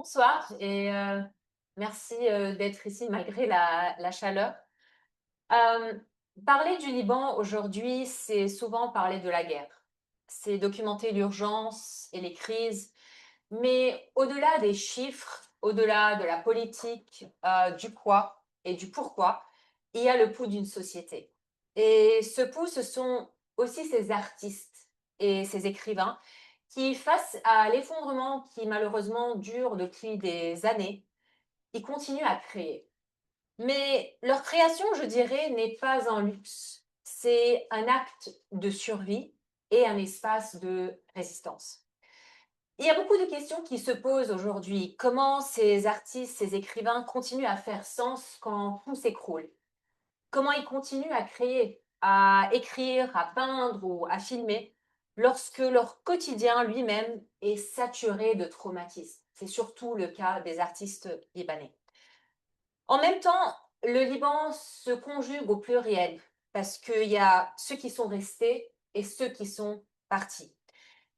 Bonsoir et merci d'être ici malgré la chaleur. Euh, Parler du Liban aujourd'hui, c'est souvent parler de la guerre. C'est documenter l'urgence et les crises, mais au-delà des chiffres, au-delà de la politique, du quoi et du pourquoi, il y a le pouls d'une société. Et ce pouls, ce sont aussi ces artistes et ces écrivains qui, face à l'effondrement qui malheureusement dure depuis des années, ils continuent à créer. Mais leur création, je dirais, n'est pas un luxe. C'est un acte de survie et un espace de résistance. Il y a beaucoup de questions qui se posent aujourd'hui. Comment ces artistes, ces écrivains continuent à faire sens quand tout s'écroule? Comment ils continuent à créer, à écrire, à peindre ou à filmer lorsque leur quotidien lui-même est saturé de traumatismes? C'est surtout le cas des artistes libanais. En même temps, le Liban se conjugue au pluriel parce qu'il y a ceux qui sont restés et ceux qui sont partis.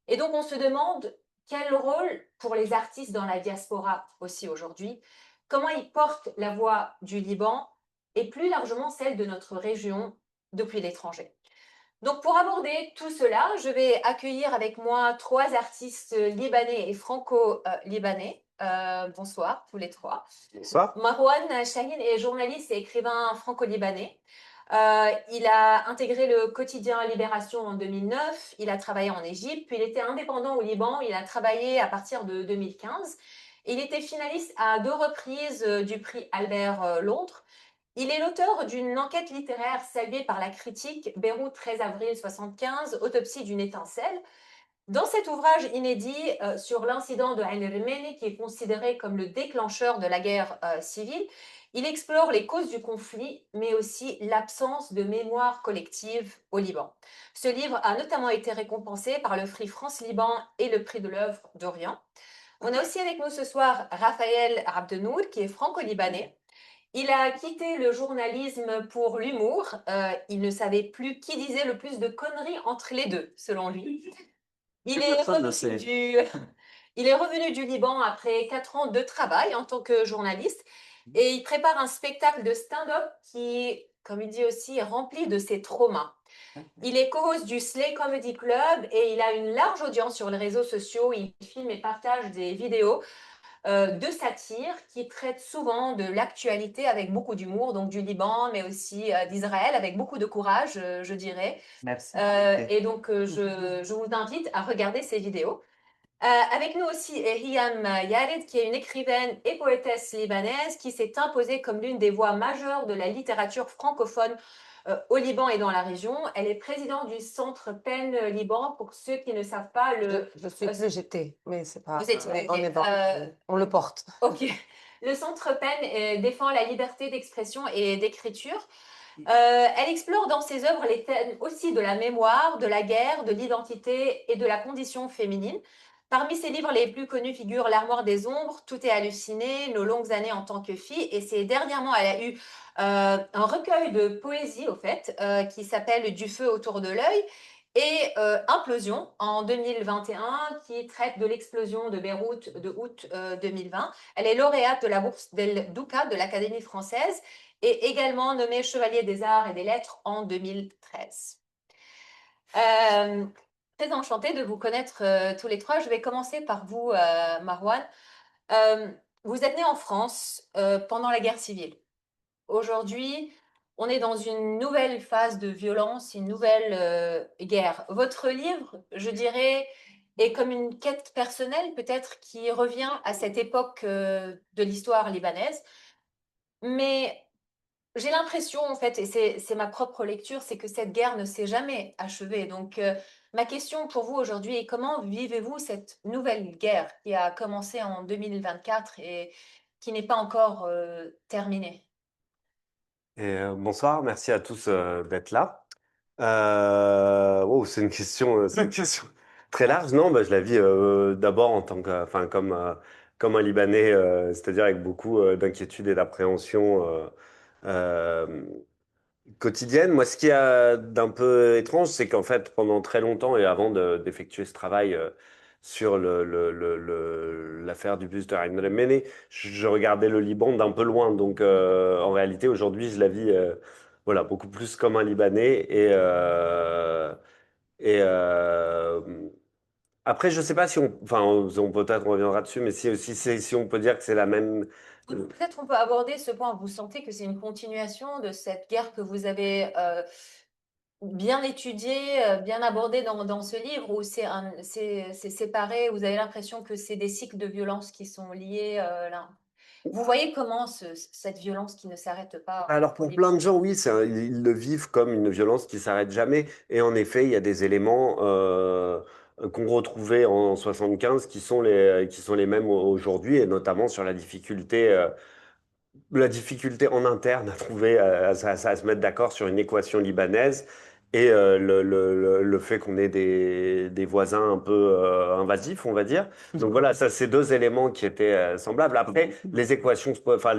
Et donc, on se demande quel rôle pour les artistes dans la diaspora aussi aujourd'hui, comment ils portent la voix du Liban et plus largement celle de notre région depuis l'étranger. Donc, pour aborder tout cela, je vais accueillir avec moi trois artistes libanais et franco-libanais. Bonsoir, tous les trois. Bonsoir. Marwan Shahin est journaliste et écrivain franco-libanais. Il a intégré le quotidien Libération en 2009, il a travaillé en Égypte, puis il était indépendant au Liban, il a travaillé à partir de 2015. Il était finaliste à deux reprises du prix Albert Londres. Il est l'auteur d'une enquête littéraire saluée par la critique, Beyrouth 13 avril 75, Autopsie d'une étincelle. Dans cet ouvrage inédit sur l'incident de Ain el-Rumeni, qui est considéré comme le déclencheur de la guerre civile, il explore les causes du conflit, mais aussi l'absence de mémoire collective au Liban. Ce livre a notamment été récompensé par le prix France-Liban et le prix de l'œuvre d'Orient. On a aussi avec nous ce soir Raphaël Abdenour, qui est franco-libanais. Il a quitté le journalisme pour l'humour. Il ne savait plus qui disait le plus de conneries entre les deux, selon lui. Il est Personne ne revenu sait. du, il est revenu du Liban après 4 ans de travail en tant que journaliste et il prépare un spectacle de stand-up qui, comme il dit aussi, est rempli de ses traumas. Il est co-host du Slay Comedy Club et il a une large audience sur les réseaux sociaux. Il filme et partage des vidéos de satire qui traitent souvent de l'actualité avec beaucoup d'humour, donc du Liban, mais aussi d'Israël, avec beaucoup de courage, je dirais. Merci. Et donc, je vous invite à regarder ces vidéos. Avec nous aussi est Hiam Yared, qui est une écrivaine et poétesse libanaise qui s'est imposée comme l'une des voix majeures de la littérature francophone au Liban et dans la région. Elle est présidente du Centre PEN Liban. Pour ceux qui ne savent pas, Je suis plus j'étais, mais c'est pas. vous êtes, On est bon. On le porte. ok. Le Centre PEN défend la liberté d'expression et d'écriture. Elle explore dans ses œuvres les thèmes aussi de la mémoire, de la guerre, de l'identité et de la condition féminine. Parmi ses livres les plus connus figurent L'Armoire des Ombres, Tout est halluciné, Nos longues années en tant que fille. Et c'est dernièrement, elle a eu un recueil de poésie, au fait, qui s'appelle Du feu autour de l'œil. Et Implosion en 2021, qui traite de l'explosion de Beyrouth de août 2020. Elle est lauréate de la bourse del Duca de l'Académie française et également nommée Chevalier des Arts et des Lettres en 2013. Euh, Très enchantée de vous connaître tous les trois. Je vais commencer par vous, Marwan. Euh, Vous êtes né en France pendant la guerre civile. Aujourd'hui, on est dans une nouvelle phase de violence, une nouvelle guerre. Votre livre, je dirais, est comme une quête personnelle peut-être qui revient à cette époque de l'histoire libanaise. Mais j'ai l'impression, en fait, et c'est ma propre lecture, c'est que cette guerre ne s'est jamais achevée. Donc, ma question pour vous aujourd'hui est comment vivez-vous cette nouvelle guerre qui a commencé en 2024 et qui n'est pas encore terminée? Bonsoir, merci à tous d'être là. C'est une question très large. Non, bah, je la vis d'abord en tant que, enfin, comme un Libanais, c'est-à-dire avec beaucoup d'inquiétude et d'appréhension euh, quotidienne. Moi, ce qui est d'un peu étrange, c'est qu'en fait, pendant très longtemps et avant d'effectuer ce travail sur l'affaire du bus de Ryan Khamenei. Je regardais le Liban d'un peu loin, donc en réalité aujourd'hui je la vis voilà, beaucoup plus comme un Libanais et après je sais pas si enfin on peut-être on reviendra dessus, mais si on peut dire que c'est la même. Peut-être on peut aborder ce point. Vous sentez que c'est une continuation de cette guerre que vous avez bien étudiée, bien abordée dans ce livre, ou c'est séparé, vous avez l'impression que c'est des cycles de violence qui sont liés là. Vous voyez comment cette violence qui ne s'arrête pas Alors au pour plein Liban? de gens, oui, ils le vivent comme une violence qui s'arrête jamais. Et en effet, il y a des éléments qu'on retrouvait en 75 qui sont les mêmes aujourd'hui, et notamment sur la difficulté en interne à trouver, à se mettre d'accord sur une équation libanaise et le fait qu'on ait des voisins un peu invasifs, on va dire. Donc voilà, ça, c'est deux éléments qui étaient semblables. Après, les équations, enfin,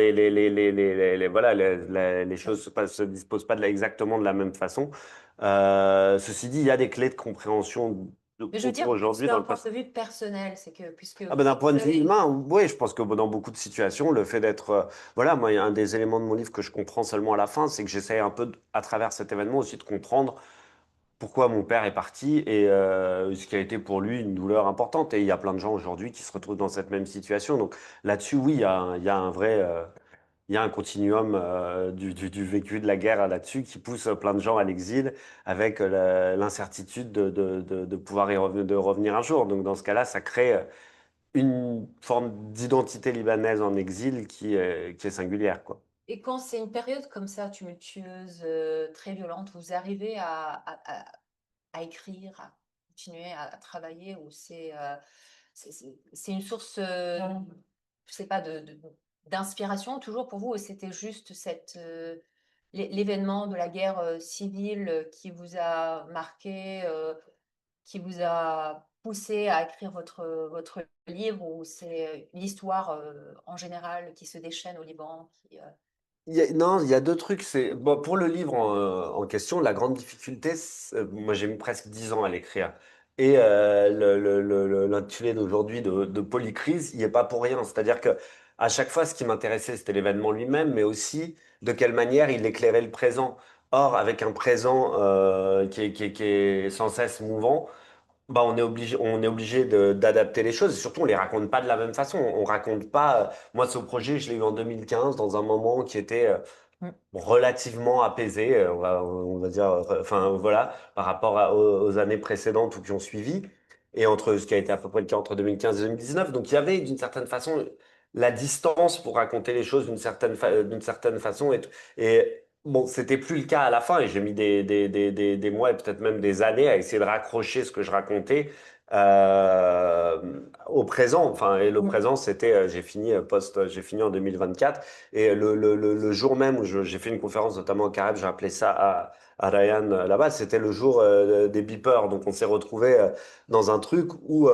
voilà, les choses se disposent pas exactement de la même façon. Ceci dit, il y a des clés de compréhension Mais je veux pour dire, plus aujourd'hui dans d'un le point passé. de vue personnel, c'est que puisque Ah ben, d'un point vous de vue avez... humain, oui, je pense que dans beaucoup de situations, le fait d'être, voilà, moi, il y a un des éléments de mon livre que je comprends seulement à la fin, c'est que j'essaie un peu, à travers cet événement aussi, de comprendre pourquoi mon père est parti et ce qui a été pour lui une douleur importante. Et il y a plein de gens aujourd'hui qui se retrouvent dans cette même situation. Donc là-dessus, oui, il y a un vrai, il y a un continuum du vécu de la guerre là-dessus qui pousse plein de gens à l'exil avec l'incertitude de pouvoir de revenir un jour. Donc dans ce cas-là, ça crée une forme d'identité libanaise en exil qui est singulière, quoi. Et quand c'est une période comme ça, tumultueuse, très violente, vous arrivez à écrire, à continuer à travailler, ou c'est une source, je sais pas, d'inspiration toujours pour vous, ou c'était juste l'événement de la guerre civile qui vous a marqué, qui vous a poussé à écrire votre livre, ou c'est l'histoire en général qui se déchaîne au Liban Non, il y a deux trucs. C'est bon, pour le livre en question, la grande difficulté, moi j'ai mis presque 10 ans à l'écrire. Et l'intitulé d'aujourd'hui de Polycrise, il n'y est pas pour rien. C'est-à-dire que à chaque fois, ce qui m'intéressait, c'était l'événement lui-même, mais aussi de quelle manière il éclairait le présent. Or, avec un présent qui est sans cesse mouvant, bah, on est obligé d'adapter les choses. Et surtout, on les raconte pas de la même façon. On raconte pas. Moi, ce projet, je l'ai eu en 2015 dans un moment qui était Mm. relativement apaisé, on va dire, enfin voilà, par rapport aux années précédentes ou qui ont suivi, et entre ce qui a été à peu près le cas entre 2015 et 2019. Donc, il y avait d'une certaine façon la distance pour raconter les choses d'une certaine façon. Et bon, c'était plus le cas à la fin, et j'ai mis des mois et peut-être même des années à essayer de raccrocher ce que je racontais euh, au présent. Enfin, et le Mm. présent, c'était, j'ai fini en 2024, et le jour même où j'ai fait une conférence, notamment au Carême, j'ai appelé ça à Ryan là-bas, c'était le jour des beepers. Donc on s'est retrouvé dans un truc où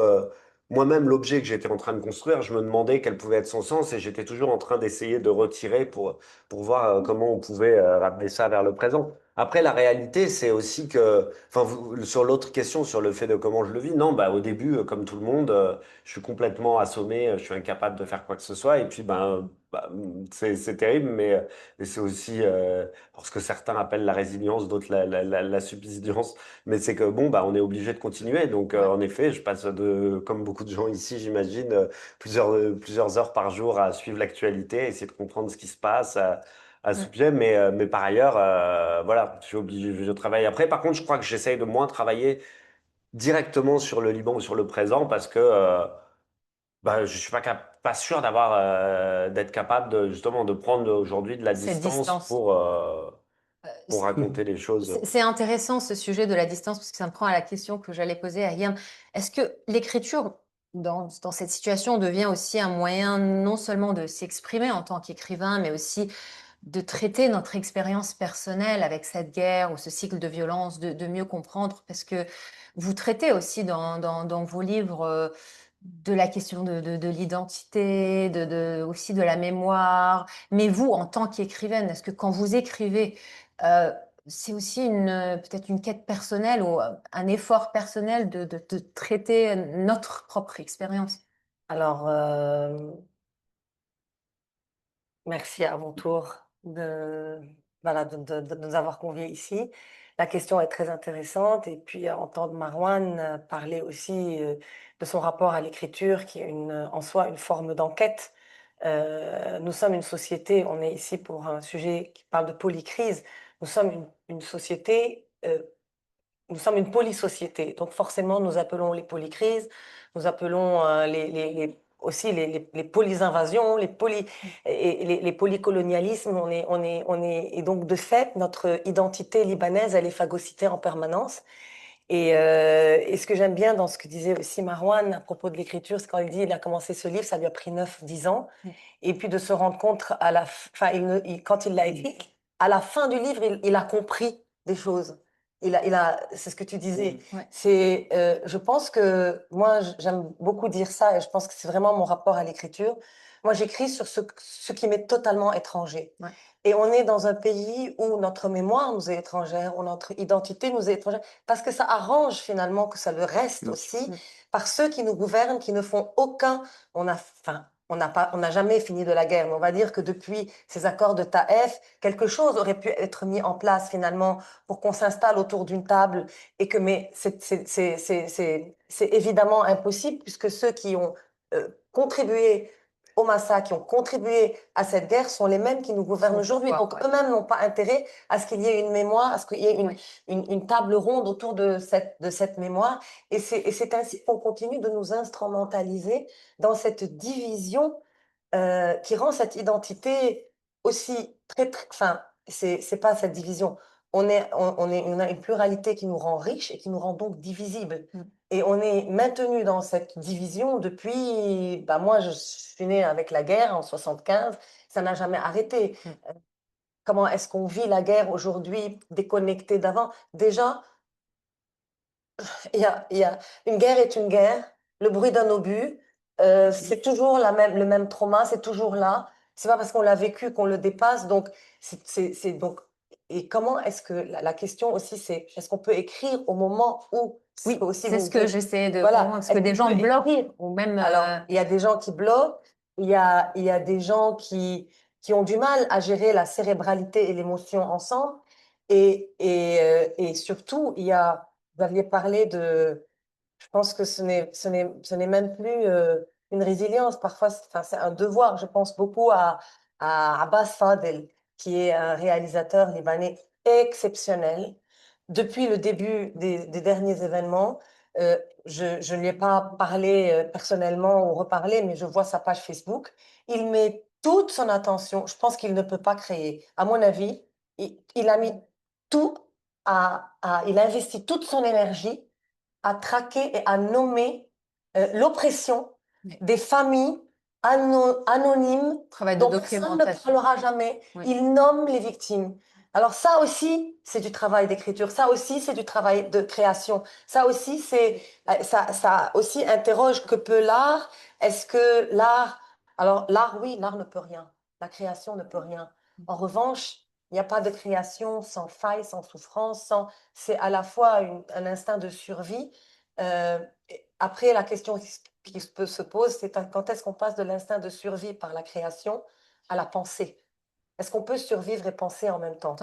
moi-même, l'objet que j'étais en train de construire, je me demandais quel pouvait être son sens, et j'étais toujours en train d'essayer de retirer pour voir comment on pouvait ramener ça vers le présent. Après, la réalité, c'est aussi que, enfin, sur l'autre question, sur le fait de comment je le vis, non, bah, au début, comme tout le monde, je suis complètement assommé, je suis incapable de faire quoi que ce soit, et puis, ben, c'est terrible, mais c'est aussi ce que certains appellent la résilience, d'autres la subsistance. Mais c'est que bon, bah, on est obligé de continuer. Donc, Ouais. en effet, je passe comme beaucoup de gens ici, j'imagine, plusieurs heures par jour à suivre l'actualité, à essayer de comprendre ce qui se passe, à Mm. soupier. Mais par ailleurs, voilà, je suis obligé, je travaille après. Par contre, je crois que j'essaye de moins travailler directement sur le Liban ou sur le présent parce que bah, je suis pas sûr d'être capable de justement de prendre aujourd'hui de la Cette distance distance. pour raconter les choses. C'est intéressant ce sujet de la distance, parce que ça me prend à la question que j'allais poser à Yann. Est-ce que l'écriture dans cette situation devient aussi un moyen non seulement de s'exprimer en tant qu'écrivain, mais aussi de traiter notre expérience personnelle avec cette guerre ou ce cycle de violence, de mieux comprendre, parce que vous traitez aussi dans vos livres de la question de l'identité, aussi de la mémoire. Mais vous, en tant qu'écrivaine, est-ce que quand vous écrivez, euh, c'est aussi peut-être une quête personnelle ou un effort personnel de traiter notre propre expérience. Alors, merci à mon tour voilà, de nous avoir conviés ici. La question est très intéressante et puis entendre Marwan parler aussi de son rapport à l'écriture qui est en soi une forme d'enquête. Nous sommes une société, on est ici pour un sujet qui parle de polycrise. Nous sommes une société nous sommes une polysociété, donc forcément nous appelons les polycrises, nous appelons aussi les polyinvasions, les polycolonialismes. Et donc de fait notre identité libanaise elle est phagocytée en permanence. Et ce que j'aime bien dans ce que disait aussi Marwan à propos de l'écriture, c'est quand il dit il a commencé ce livre, ça lui a pris 9, 10 ans, et puis de se rendre compte enfin, quand il l'a écrit, à la fin du livre, il a compris des choses. C'est ce que tu disais. Ouais. Je pense que moi, j'aime beaucoup dire ça, et je pense que c'est vraiment mon rapport à l'écriture. Moi, j'écris sur ce qui m'est totalement étranger. Ouais. Et on est dans un pays où notre mémoire nous est étrangère, où notre identité nous est étrangère, parce que ça arrange finalement que ça le reste aussi par ceux qui nous gouvernent, qui ne font on n'a jamais fini de la guerre, mais on va dire que depuis ces accords de Taïf, quelque chose aurait pu être mis en place finalement pour qu'on s'installe autour d'une table mais c'est évidemment impossible puisque ceux qui ont contribué au massacre, qui ont contribué à cette guerre, sont les mêmes qui nous gouvernent aujourd'hui. Donc, eux-mêmes n'ont pas intérêt à ce qu'il y ait une mémoire, à ce qu'il y ait une table ronde autour de cette mémoire. Et c'est ainsi qu'on continue de nous instrumentaliser dans cette division qui rend cette identité aussi enfin, c'est pas cette division. On a une pluralité qui nous rend riche et qui nous rend donc divisible. Et on est maintenu dans cette division depuis, moi je suis née avec la guerre en 75, ça n'a jamais arrêté. Comment est-ce qu'on vit la guerre aujourd'hui déconnecté d'avant? Déjà, une guerre est une guerre, le bruit d'un obus, c'est toujours le même trauma, c'est toujours là. C'est pas parce qu'on l'a vécu qu'on le dépasse. Donc, donc. Et comment est-ce que la question aussi, c'est est-ce qu'on peut écrire au moment où oui, c'est ce que j'essaie de comprendre. Est-ce que des gens bloquent ou même Alors, il y a des gens qui bloquent, il y a des gens qui ont du mal à gérer la cérébralité et l'émotion ensemble. Et surtout, vous aviez parlé je pense que ce n'est même plus une résilience. Parfois, c'est un devoir. Je pense beaucoup à Abbas Fadel, qui est un réalisateur libanais exceptionnel. Depuis le début des derniers événements, je ne lui ai pas parlé personnellement ou reparlé, mais je vois sa page Facebook. Il met toute son attention. Je pense qu'il ne peut pas créer. À mon avis, il a mis tout il a investi toute son énergie à traquer et à nommer l'oppression des familles anonymes dont personne ne parlera jamais. Il nomme les victimes. Alors ça aussi, c'est du travail d'écriture. Ça aussi, c'est du travail de création. Ça aussi, ça aussi interroge que peut l'art. Est-ce que l'art... Alors l'art, oui, l'art ne peut rien. La création ne peut rien. En revanche, il n'y a pas de création sans faille, sans souffrance, c'est à la fois un instinct de survie. Après, la question qui se pose, c'est quand est-ce qu'on passe de l'instinct de survie par la création à la pensée? Est-ce qu'on peut survivre et penser en même temps?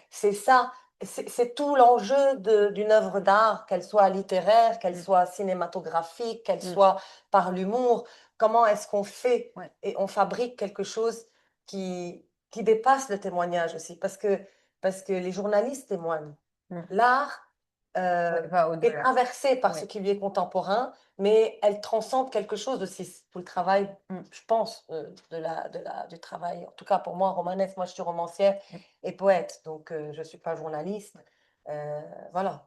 C'est ça, c'est tout l'enjeu d'une œuvre d'art, qu'elle soit littéraire, qu'elle soit cinématographique, qu'elle soit par l'humour. Comment est-ce qu'on fait et on fabrique quelque chose qui dépasse le témoignage aussi? Parce que les journalistes témoignent. L'art est traversée par ce qui lui est contemporain, mais elle transcende quelque chose aussi. Tout le travail, je pense, du travail. En tout cas, pour moi, romanesque, moi je suis romancière et poète, donc je ne suis pas journaliste. Voilà.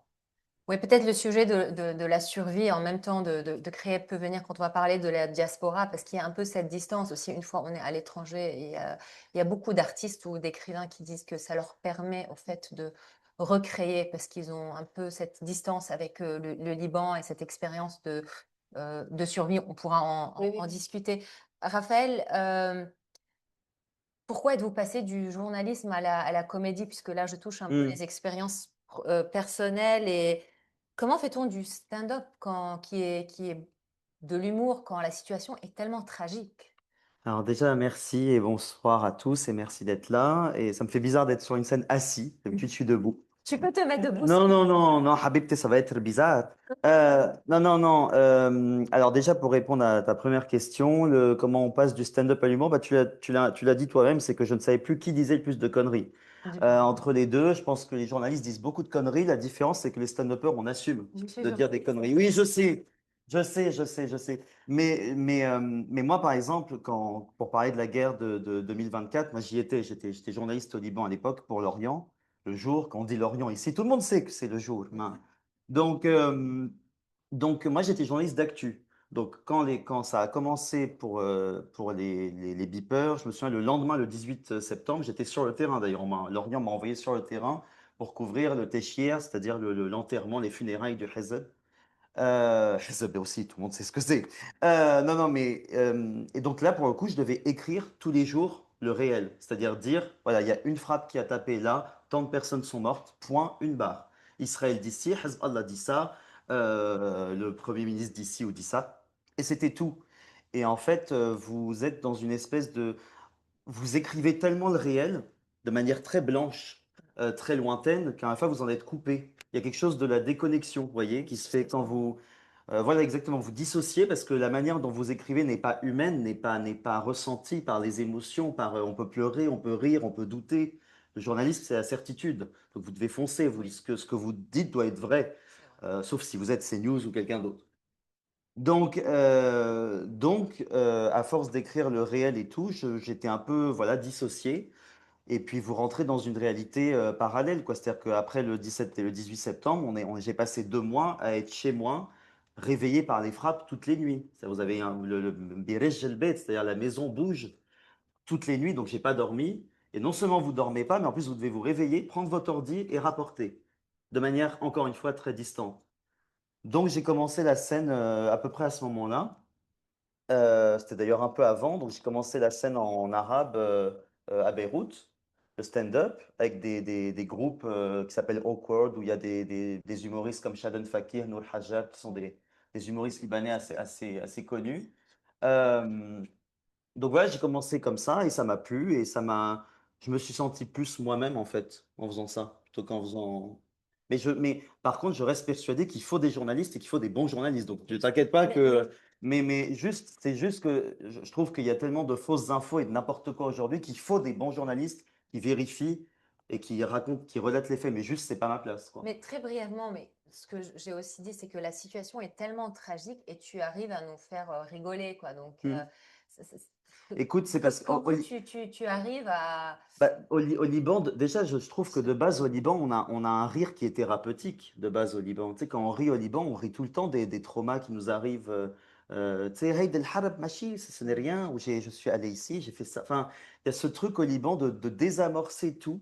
Oui, peut-être le sujet de la survie en même temps de créer peut venir quand on va parler de la diaspora, parce qu'il y a un peu cette distance aussi, une fois on est à l'étranger. Il y a beaucoup d'artistes ou d'écrivains qui disent que ça leur permet au fait de recréer, parce qu'ils ont un peu cette distance avec le Liban et cette expérience de survie. On pourra en discuter. Raphaël, Pourquoi êtes-vous passé du journalisme à la comédie? Puisque là, je touche un peu Hmm. les expériences personnelles. Et comment fait-on du stand-up qui est de l'humour quand la situation est tellement tragique? Alors déjà, merci et bonsoir à tous et merci d'être là. Et ça me fait bizarre d'être sur une scène assis. D'habitude, je suis debout. Tu peux te mettre debout. Non, non, non, non, Habibti, ça va être bizarre. Non, non, non. Alors déjà, pour répondre à ta première question, comment on passe du stand-up à l'humour, bah, tu l'as dit toi-même, c'est que je ne savais plus qui disait le plus de conneries. Entre les deux, je pense que les journalistes disent beaucoup de conneries. La différence, c'est que les stand-uppers, on assume Je suis de dire des conneries. Oui, je sais, je sais. Mais moi, par exemple, pour parler de la guerre de 2024, moi, j'y étais. J'étais journaliste au Liban à l'époque pour l'Orient. Le jour, quand on dit l'Orient ici, tout le monde sait que c'est le jour. Hein. Donc, donc moi, j'étais journaliste d'actu. Donc, quand ça a commencé pour les beepers, je me souviens, le lendemain, le 18 septembre, j'étais sur le terrain d'ailleurs. L'Orient m'a envoyé sur le terrain pour couvrir le Téchier, c'est-à-dire l'enterrement, les funérailles du Hezeb. Hezeb aussi, tout le monde sait ce que c'est. Non, non, mais. Et donc là, pour le coup, je devais écrire tous les jours le réel. C'est-à-dire dire, voilà, il y a une frappe qui a tapé là, tant de personnes sont mortes, point, une barre. Israël dit ci, Hezbollah dit ça, le Premier ministre dit ci ou dit ça. Et c'était tout. Et en fait, vous êtes dans une espèce de vous écrivez tellement le réel de manière très blanche, très lointaine, qu'à la fois vous en êtes coupé. Il y a quelque chose de la déconnexion, vous voyez, qui se fait quand vous, voilà exactement, vous dissociez parce que la manière dont vous écrivez n'est pas humaine, n'est pas ressentie par les émotions, on peut pleurer, on peut rire, on peut douter. Le journaliste, c'est la certitude. Donc vous devez foncer, ce que vous dites doit être vrai, sauf si vous êtes CNews ou quelqu'un d'autre. À force d'écrire le réel et tout, j'étais un peu voilà, dissocié. Et puis, vous rentrez dans une réalité parallèle, quoi. C'est-à-dire qu'après le 17 et le 18 septembre, j'ai passé 2 mois à être chez moi, réveillé par les frappes toutes les nuits. Vous avez le Biresh Jelbet, c'est-à-dire la maison bouge toutes les nuits, donc j'ai pas dormi. Et non seulement vous dormez pas, mais en plus, vous devez vous réveiller, prendre votre ordi et rapporter. De manière, encore une fois, très distante. Donc j'ai commencé la scène à peu près à ce moment-là. C'était d'ailleurs un peu avant, donc j'ai commencé la scène en arabe à Beyrouth, le stand-up, avec des groupes qui s'appellent Awkward, où il y a des humoristes comme Shadon Fakir, Nour Hajjab, qui sont des humoristes libanais assez connus. Euh, donc voilà, j'ai commencé comme ça et ça m'a plu et je me suis senti plus moi-même en fait en faisant ça plutôt qu'en faisant. Mais par contre, je reste persuadé qu'il faut des journalistes et qu'il faut des bons journalistes. Donc ne t'inquiète pas que. Mais juste, c'est juste que je trouve qu'il y a tellement de fausses infos et de n'importe quoi aujourd'hui qu'il faut des bons journalistes qui vérifient et qui racontent, qui relatent les faits. Mais juste, c'est pas ma place, quoi. Mais très brièvement, mais ce que j'ai aussi dit, c'est que la situation est tellement tragique et tu arrives à nous faire rigoler, quoi. Donc, Hmm. ça- ça- Écoute, c'est parce que comment tu arrives à... bah, au Liban, déjà, je trouve que de base, au Liban, on a un rire qui est thérapeutique, de base au Liban. Tu sais, quand on rit au Liban, on rit tout le temps des traumas qui nous arrivent. Tu sais, Haïd el-Harb, machi, ce n'est rien, ou je suis allé ici, j'ai fait ça. Enfin, il y a ce truc au Liban de désamorcer tout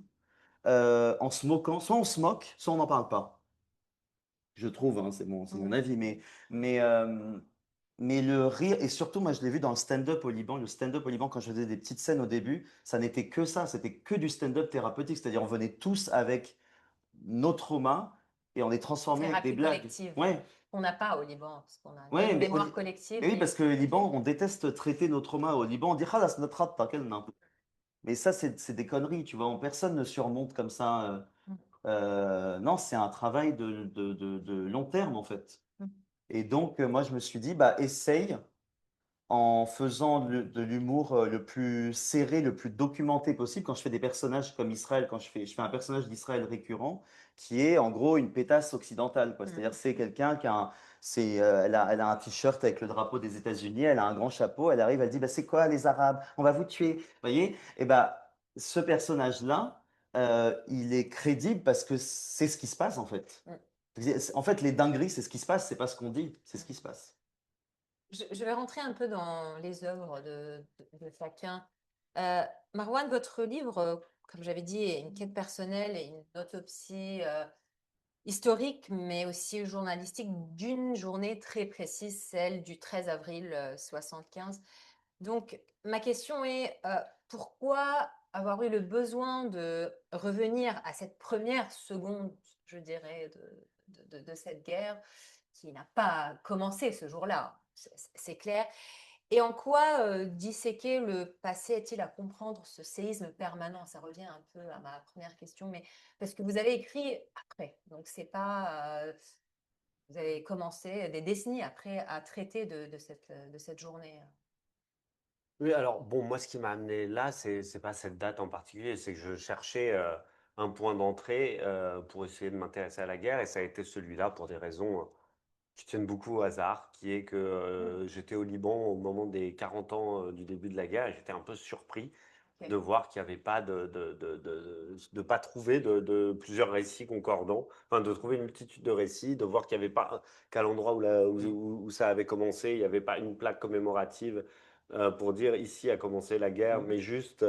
en se moquant. Soit on se moque, soit on n'en parle pas. Je trouve, hein, c'est mon avis, mais, euh, mais le rire, et surtout, moi je l'ai vu dans le stand-up au Liban. Le stand-up au Liban, quand je faisais des petites scènes au début, ça n'était que ça, c'était que du stand-up thérapeutique. C'est-à-dire, on venait tous avec nos traumas et on les transformait avec des Thérapie blagues. collective, Ouais, qu'on n'a pas au Liban, parce qu'on a ouais, une mémoire collective. mais oui, parce que le Liban, on déteste traiter nos traumas. Au Liban, on dit, ah là, c'est notre rate, mais ça, c'est des conneries, tu vois. Personne ne surmonte comme ça. Mm. Non, c'est un travail de long terme, en fait. Mm. Et donc, moi, je me suis dit, bah, essaye en faisant de l'humour le plus serré, le plus documenté possible. Quand je fais des personnages comme Israël, je fais un personnage d'Israël récurrent qui est en gros une pétasse occidentale, quoi. C'est-à-dire, c'est quelqu'un qui a elle a un t-shirt avec le drapeau des États-Unis, elle a un grand chapeau, elle arrive, elle dit, bah, c'est quoi les Arabes? On va vous tuer. Vous voyez? Et bah, ce personnage-là, il est crédible parce que c'est ce qui se passe, en fait. Mm. En fait, les dingueries, c'est ce qui se passe, c'est pas ce qu'on dit, c'est ce qui se passe. Je vais rentrer un peu dans les œuvres de chacun. Euh, Marwan, votre livre, comme j'avais dit, est une quête personnelle et une autopsie historique, mais aussi journalistique d'une journée très précise, celle du 13 avril 75. Donc, ma question est, pourquoi avoir eu le besoin de revenir à cette première seconde, je dirais, de cette guerre qui n'a pas commencé ce jour-là, c'est clair. Et en quoi disséquer le passé est-il à comprendre ce séisme permanent? Ça revient un peu à ma première question, mais parce que vous avez écrit après, donc c'est pas, vous avez commencé des décennies après à traiter de cette journée. Oui, alors bon, moi, ce qui m'a amené là, c'est pas cette date en particulier, c'est que je cherchais un point d'entrée pour essayer de m'intéresser à la guerre, et ça a été celui-là pour des raisons qui tiennent beaucoup au hasard, qui est que j'étais au Liban au moment des 40 ans du début de la guerre, et j'étais un peu surpris Ok. de voir qu'il n'y avait pas de pas trouver de plusieurs récits concordants, enfin de trouver une multitude de récits, de voir qu'il n'y avait pas qu'à l'endroit où ça avait commencé, il n'y avait pas une plaque commémorative pour dire ici a commencé la guerre, mais juste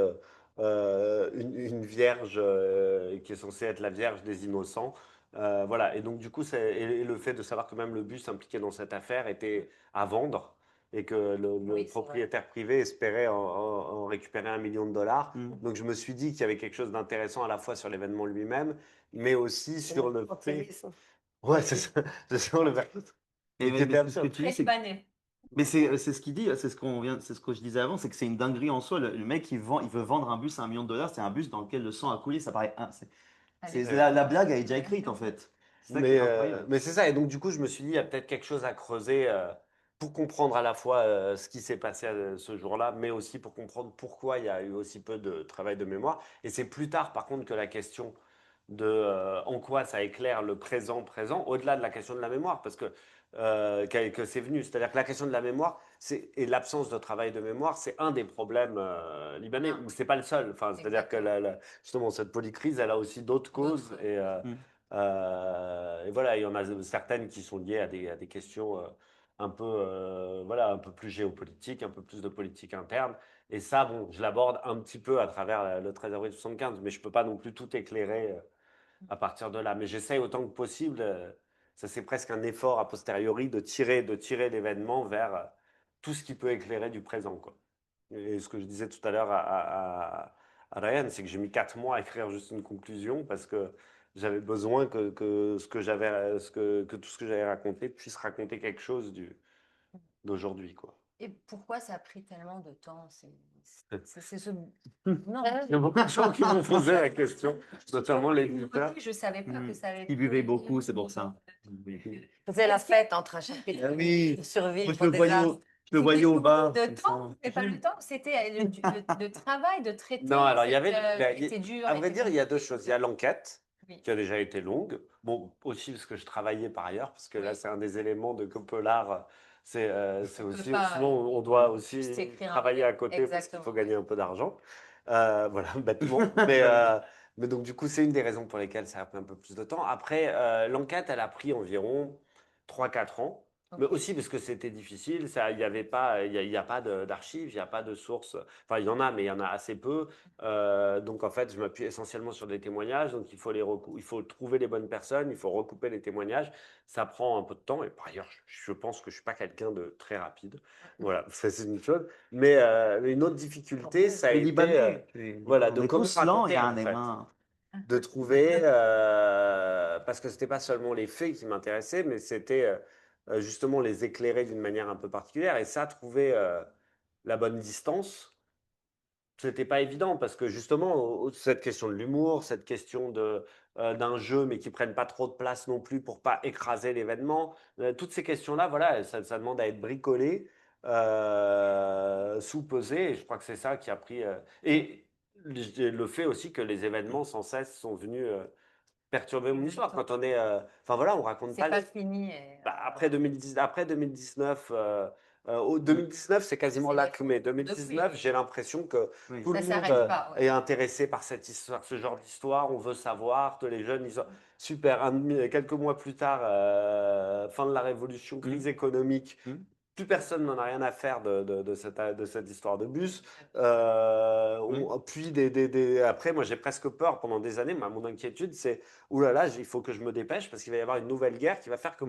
une vierge qui est censée être la vierge des innocents. Voilà, et donc du coup, et le fait de savoir que même le bus impliqué dans cette affaire était à vendre et que le Oui, c'est vrai. propriétaire privé espérait en récupérer 1 million de dollars. Mm. Donc je me suis dit qu'il y avait quelque chose d'intéressant à la fois sur l'événement lui-même, mais aussi sur le fait. Optimisme. Ouais, c'est ça, c'est sur le fait. Et qui était mais ce que absurde. tu dis, Très libanais. mais c'est ce qu'il dit, c'est ce que je disais avant, c'est que c'est une dinguerie en soi. Le mec, il veut vendre un bus à 1 million de dollars, c'est un bus dans lequel le sang a coulé, ça paraît, Allez. la blague, elle est déjà écrite en fait. C'est ça qui est incroyable. Mais c'est ça, et donc du coup, je me suis dit, il y a peut-être quelque chose à creuser pour comprendre à la fois ce qui s'est passé ce jour-là, mais aussi pour comprendre pourquoi il y a eu aussi peu de travail de mémoire. Et c'est plus tard, par contre, que la question de en quoi ça éclaire le présent, au-delà de la question de la mémoire, parce que c'est venu. C'est-à-dire que la question de la mémoire et l'absence de travail de mémoire, c'est un des problèmes libanais, Ah. mais c'est pas le seul. Enfin, c'est-à-dire que justement, cette polycrise, elle a aussi d'autres causes. D'autres, Mm. Et voilà, il y en a certaines qui sont liées à des questions un peu, voilà, un peu plus géopolitiques, un peu plus de politique interne. Et ça, bon, je l'aborde un petit peu à travers le 13 avril 75, mais je peux pas non plus tout éclairer à partir de là. Mais j'essaye autant que possible, ça c'est presque un effort a posteriori de tirer l'événement vers tout ce qui peut éclairer du présent, quoi. Et ce que je disais tout à l'heure à Ryan, c'est que j'ai mis 4 mois à écrire juste une conclusion parce que j'avais besoin que ce que j'avais, que tout ce que j'avais raconté puisse raconter quelque chose d'aujourd'hui, quoi. Et pourquoi ça a pris tellement de temps? C'est ce... Non, Il y a beaucoup de gens qui m'ont posé la question, notamment l'éditeur. je savais pas que Mm. ça allait Il buvait beaucoup, c'est pour ça. Faisait la fête entre un chapitre Ah oui, de survie moi, je au le voyais désastre. je le voyais au bar. De comme temps, ça. c'est pas le temps, c'était le travail de traiter Non, alors il y avait, était dur. à vrai était dire, il y a deux choses. Il y a l'enquête Oui. qui a déjà été longue. Bon, aussi parce que je travaillais par ailleurs, parce que là, Oui. c'est un des éléments de Copelar. C'est On peut aussi, pas, souvent, on doit aussi juste écrire un travailler à livre. côté parce qu'il Exactement. faut gagner un peu d'argent. Voilà, bêtement. Mais donc, du coup, c'est une des raisons pour lesquelles ça a pris un peu plus de temps. Après, l'enquête, elle a pris environ 3 4 ans. Mais Ok. aussi parce que c'était difficile, ça, il y avait pas, il y a pas d'archives, il n'y a pas de sources. Enfin, il y en a, mais il y en a assez peu. Donc en fait, je m'appuie essentiellement sur des témoignages. Donc il faut trouver les bonnes personnes, il faut recouper les témoignages. Ça prend un peu de temps. Et par ailleurs, je pense que je suis pas quelqu'un de très rapide. Voilà, ça c'est une chose. Mais une autre difficulté, ça a Les été Libanais. voilà, On de est comment tous lents, raconter en يعني fait, ما- de trouver parce que c'était pas seulement les faits qui m'intéressaient, mais c'était justement les éclairer d'une manière un peu particulière. Et ça, trouver la bonne distance. C'était pas évident parce que justement, cette question de l'humour, cette question d'un jeu, mais qui prenne pas trop de place non plus pour pas écraser l'événement, toutes ces questions-là, voilà, ça demande à être bricolé, sous-pesé, et je crois que c'est ça qui a pris. Et le fait aussi que les événements sans cesse sont venus perturber mon histoire. Quand on est. Enfin voilà, on raconte C'est pas. pas fini. Après 2019, au 2019, c'est quasiment C'est l'acmé. depuis, 2019, oui. j'ai l'impression que Oui. tout Ça le monde s'arrête pas. Ouais. est intéressé par cette histoire, ce genre d'histoire. On veut savoir, tous les jeunes, ils ont... Super. Quelques mois plus tard, fin de la Révolution, crise économique. Mm. Plus personne n'en a rien à faire de cette histoire de bus. Puis après, moi j'ai presque peur pendant des années. Mon inquiétude, c'est ouh là là, il faut que je me dépêche parce qu'il va y avoir une nouvelle guerre qui va faire que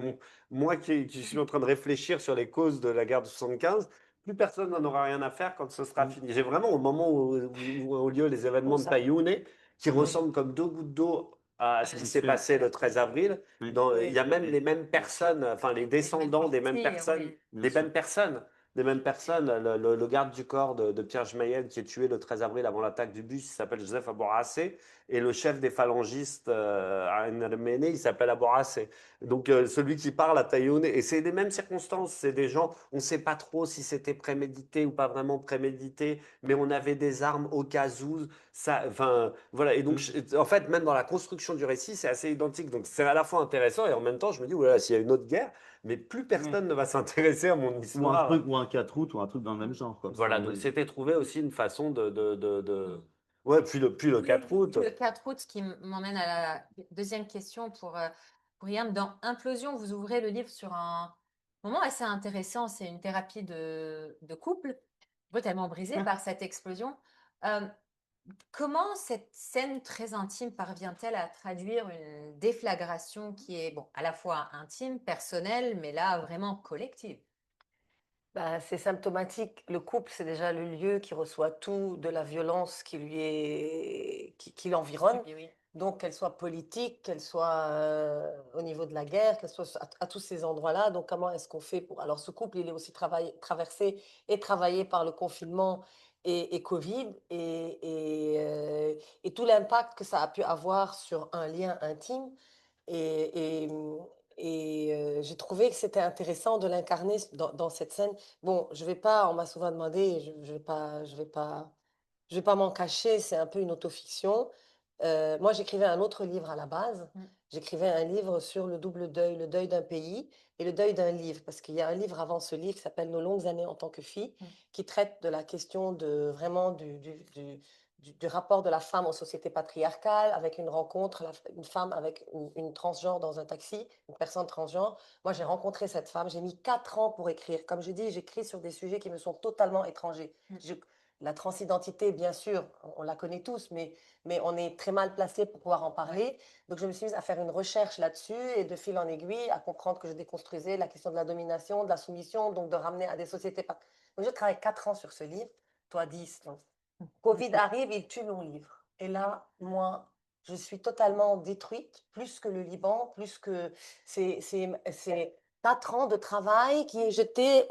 moi qui suis en train de réfléchir sur les causes de la guerre de 75, plus personne n'en aura rien à faire quand ce sera Mm. fini. J'ai vraiment, au moment où ont lieu les événements de ça. Taïoune, qui Mhm. ressemblent comme deux gouttes d'eau à ce qui Bien s'est sûr. passé le 13 avril, Oui. il y a même les mêmes personnes, enfin les descendants des mêmes personnes, oui. Bien des sûr. mêmes personnes, des mêmes personnes. Le garde du corps de Pierre Gemayel qui est tué le 13 avril avant l'attaque du bus, il s'appelle Joseph Abouracé, et le chef des phalangistes à N'Djamena, il s'appelle Abouracé. Donc celui qui parle à Taïoune, et c'est les mêmes circonstances, c'est des gens, on ne sait pas trop si c'était prémédité ou pas vraiment prémédité, mais on avait des armes au cas où. Ça, enfin, voilà. Et donc, en fait, même dans la construction du récit, c'est assez identique. Donc, c'est à la fois intéressant et en même temps, je me dis, voilà, s'il y a une autre guerre, mais plus personne ne va s'intéresser à mon Ou un histoire. truc, ou un 4 août, ou un truc dans le même genre, quoi. Voilà, donc c'était trouvé aussi une façon Ouais, puis le 4 août. Le 4 août, ce qui m'emmène à la deuxième question pour Yann. Dans Implosion, vous ouvrez le livre sur un moment assez intéressant. C'est une thérapie de couple, brutalement brisée par cette explosion. Euh, Comment cette scène très intime parvient-elle à traduire une déflagration qui est, bon, à la fois intime, personnelle, mais là, vraiment collective? Bah, c'est symptomatique. Le couple, c'est déjà le lieu qui reçoit tout de la violence qui l'environne. Oui, oui. Donc, qu'elle soit politique, qu'elle soit au niveau de la guerre, qu'elle soit à tous ces endroits-là. Donc, comment est-ce qu'on fait pour... Alors, ce couple, il est aussi traversé et travaillé par le confinement et Covid et tout l'impact que ça a pu avoir sur un lien intime. Et, et, j'ai trouvé que c'était intéressant de l'incarner dans cette scène. Bon, je vais pas, on m'a souvent demandé, je vais pas m'en cacher, c'est un peu une autofiction. Moi, j'écrivais un autre livre à la base. Mm. J'écrivais un livre sur le deuil d'un pays et le deuil d'un livre, parce qu'il y a un livre avant ce livre qui s'appelle Nos longues années en tant que fille, Mm. qui traite de la question de vraiment du rapport de la femme aux sociétés patriarcales, avec une rencontre, une femme avec une transgenre dans un taxi, une personne transgenre. Moi, j'ai rencontré cette femme, j'ai mis 4 ans pour écrire. Comme je dis, j'écris sur des sujets qui me sont totalement étrangers. La transidentité, bien sûr, on la connaît tous, mais on est très mal placé pour pouvoir en parler. Donc, je me suis mise à faire une recherche là-dessus et de fil en aiguille, à comprendre que je déconstruisais la question de la domination, de la soumission, donc de ramener à des sociétés. Donc, je travaille 4 ans sur ce livre, toi 10. Donc, Covid arrive, il tue mon livre. Et là, moi, je suis totalement détruite, plus que le Liban, plus que c'est 4 ans de travail qui est jeté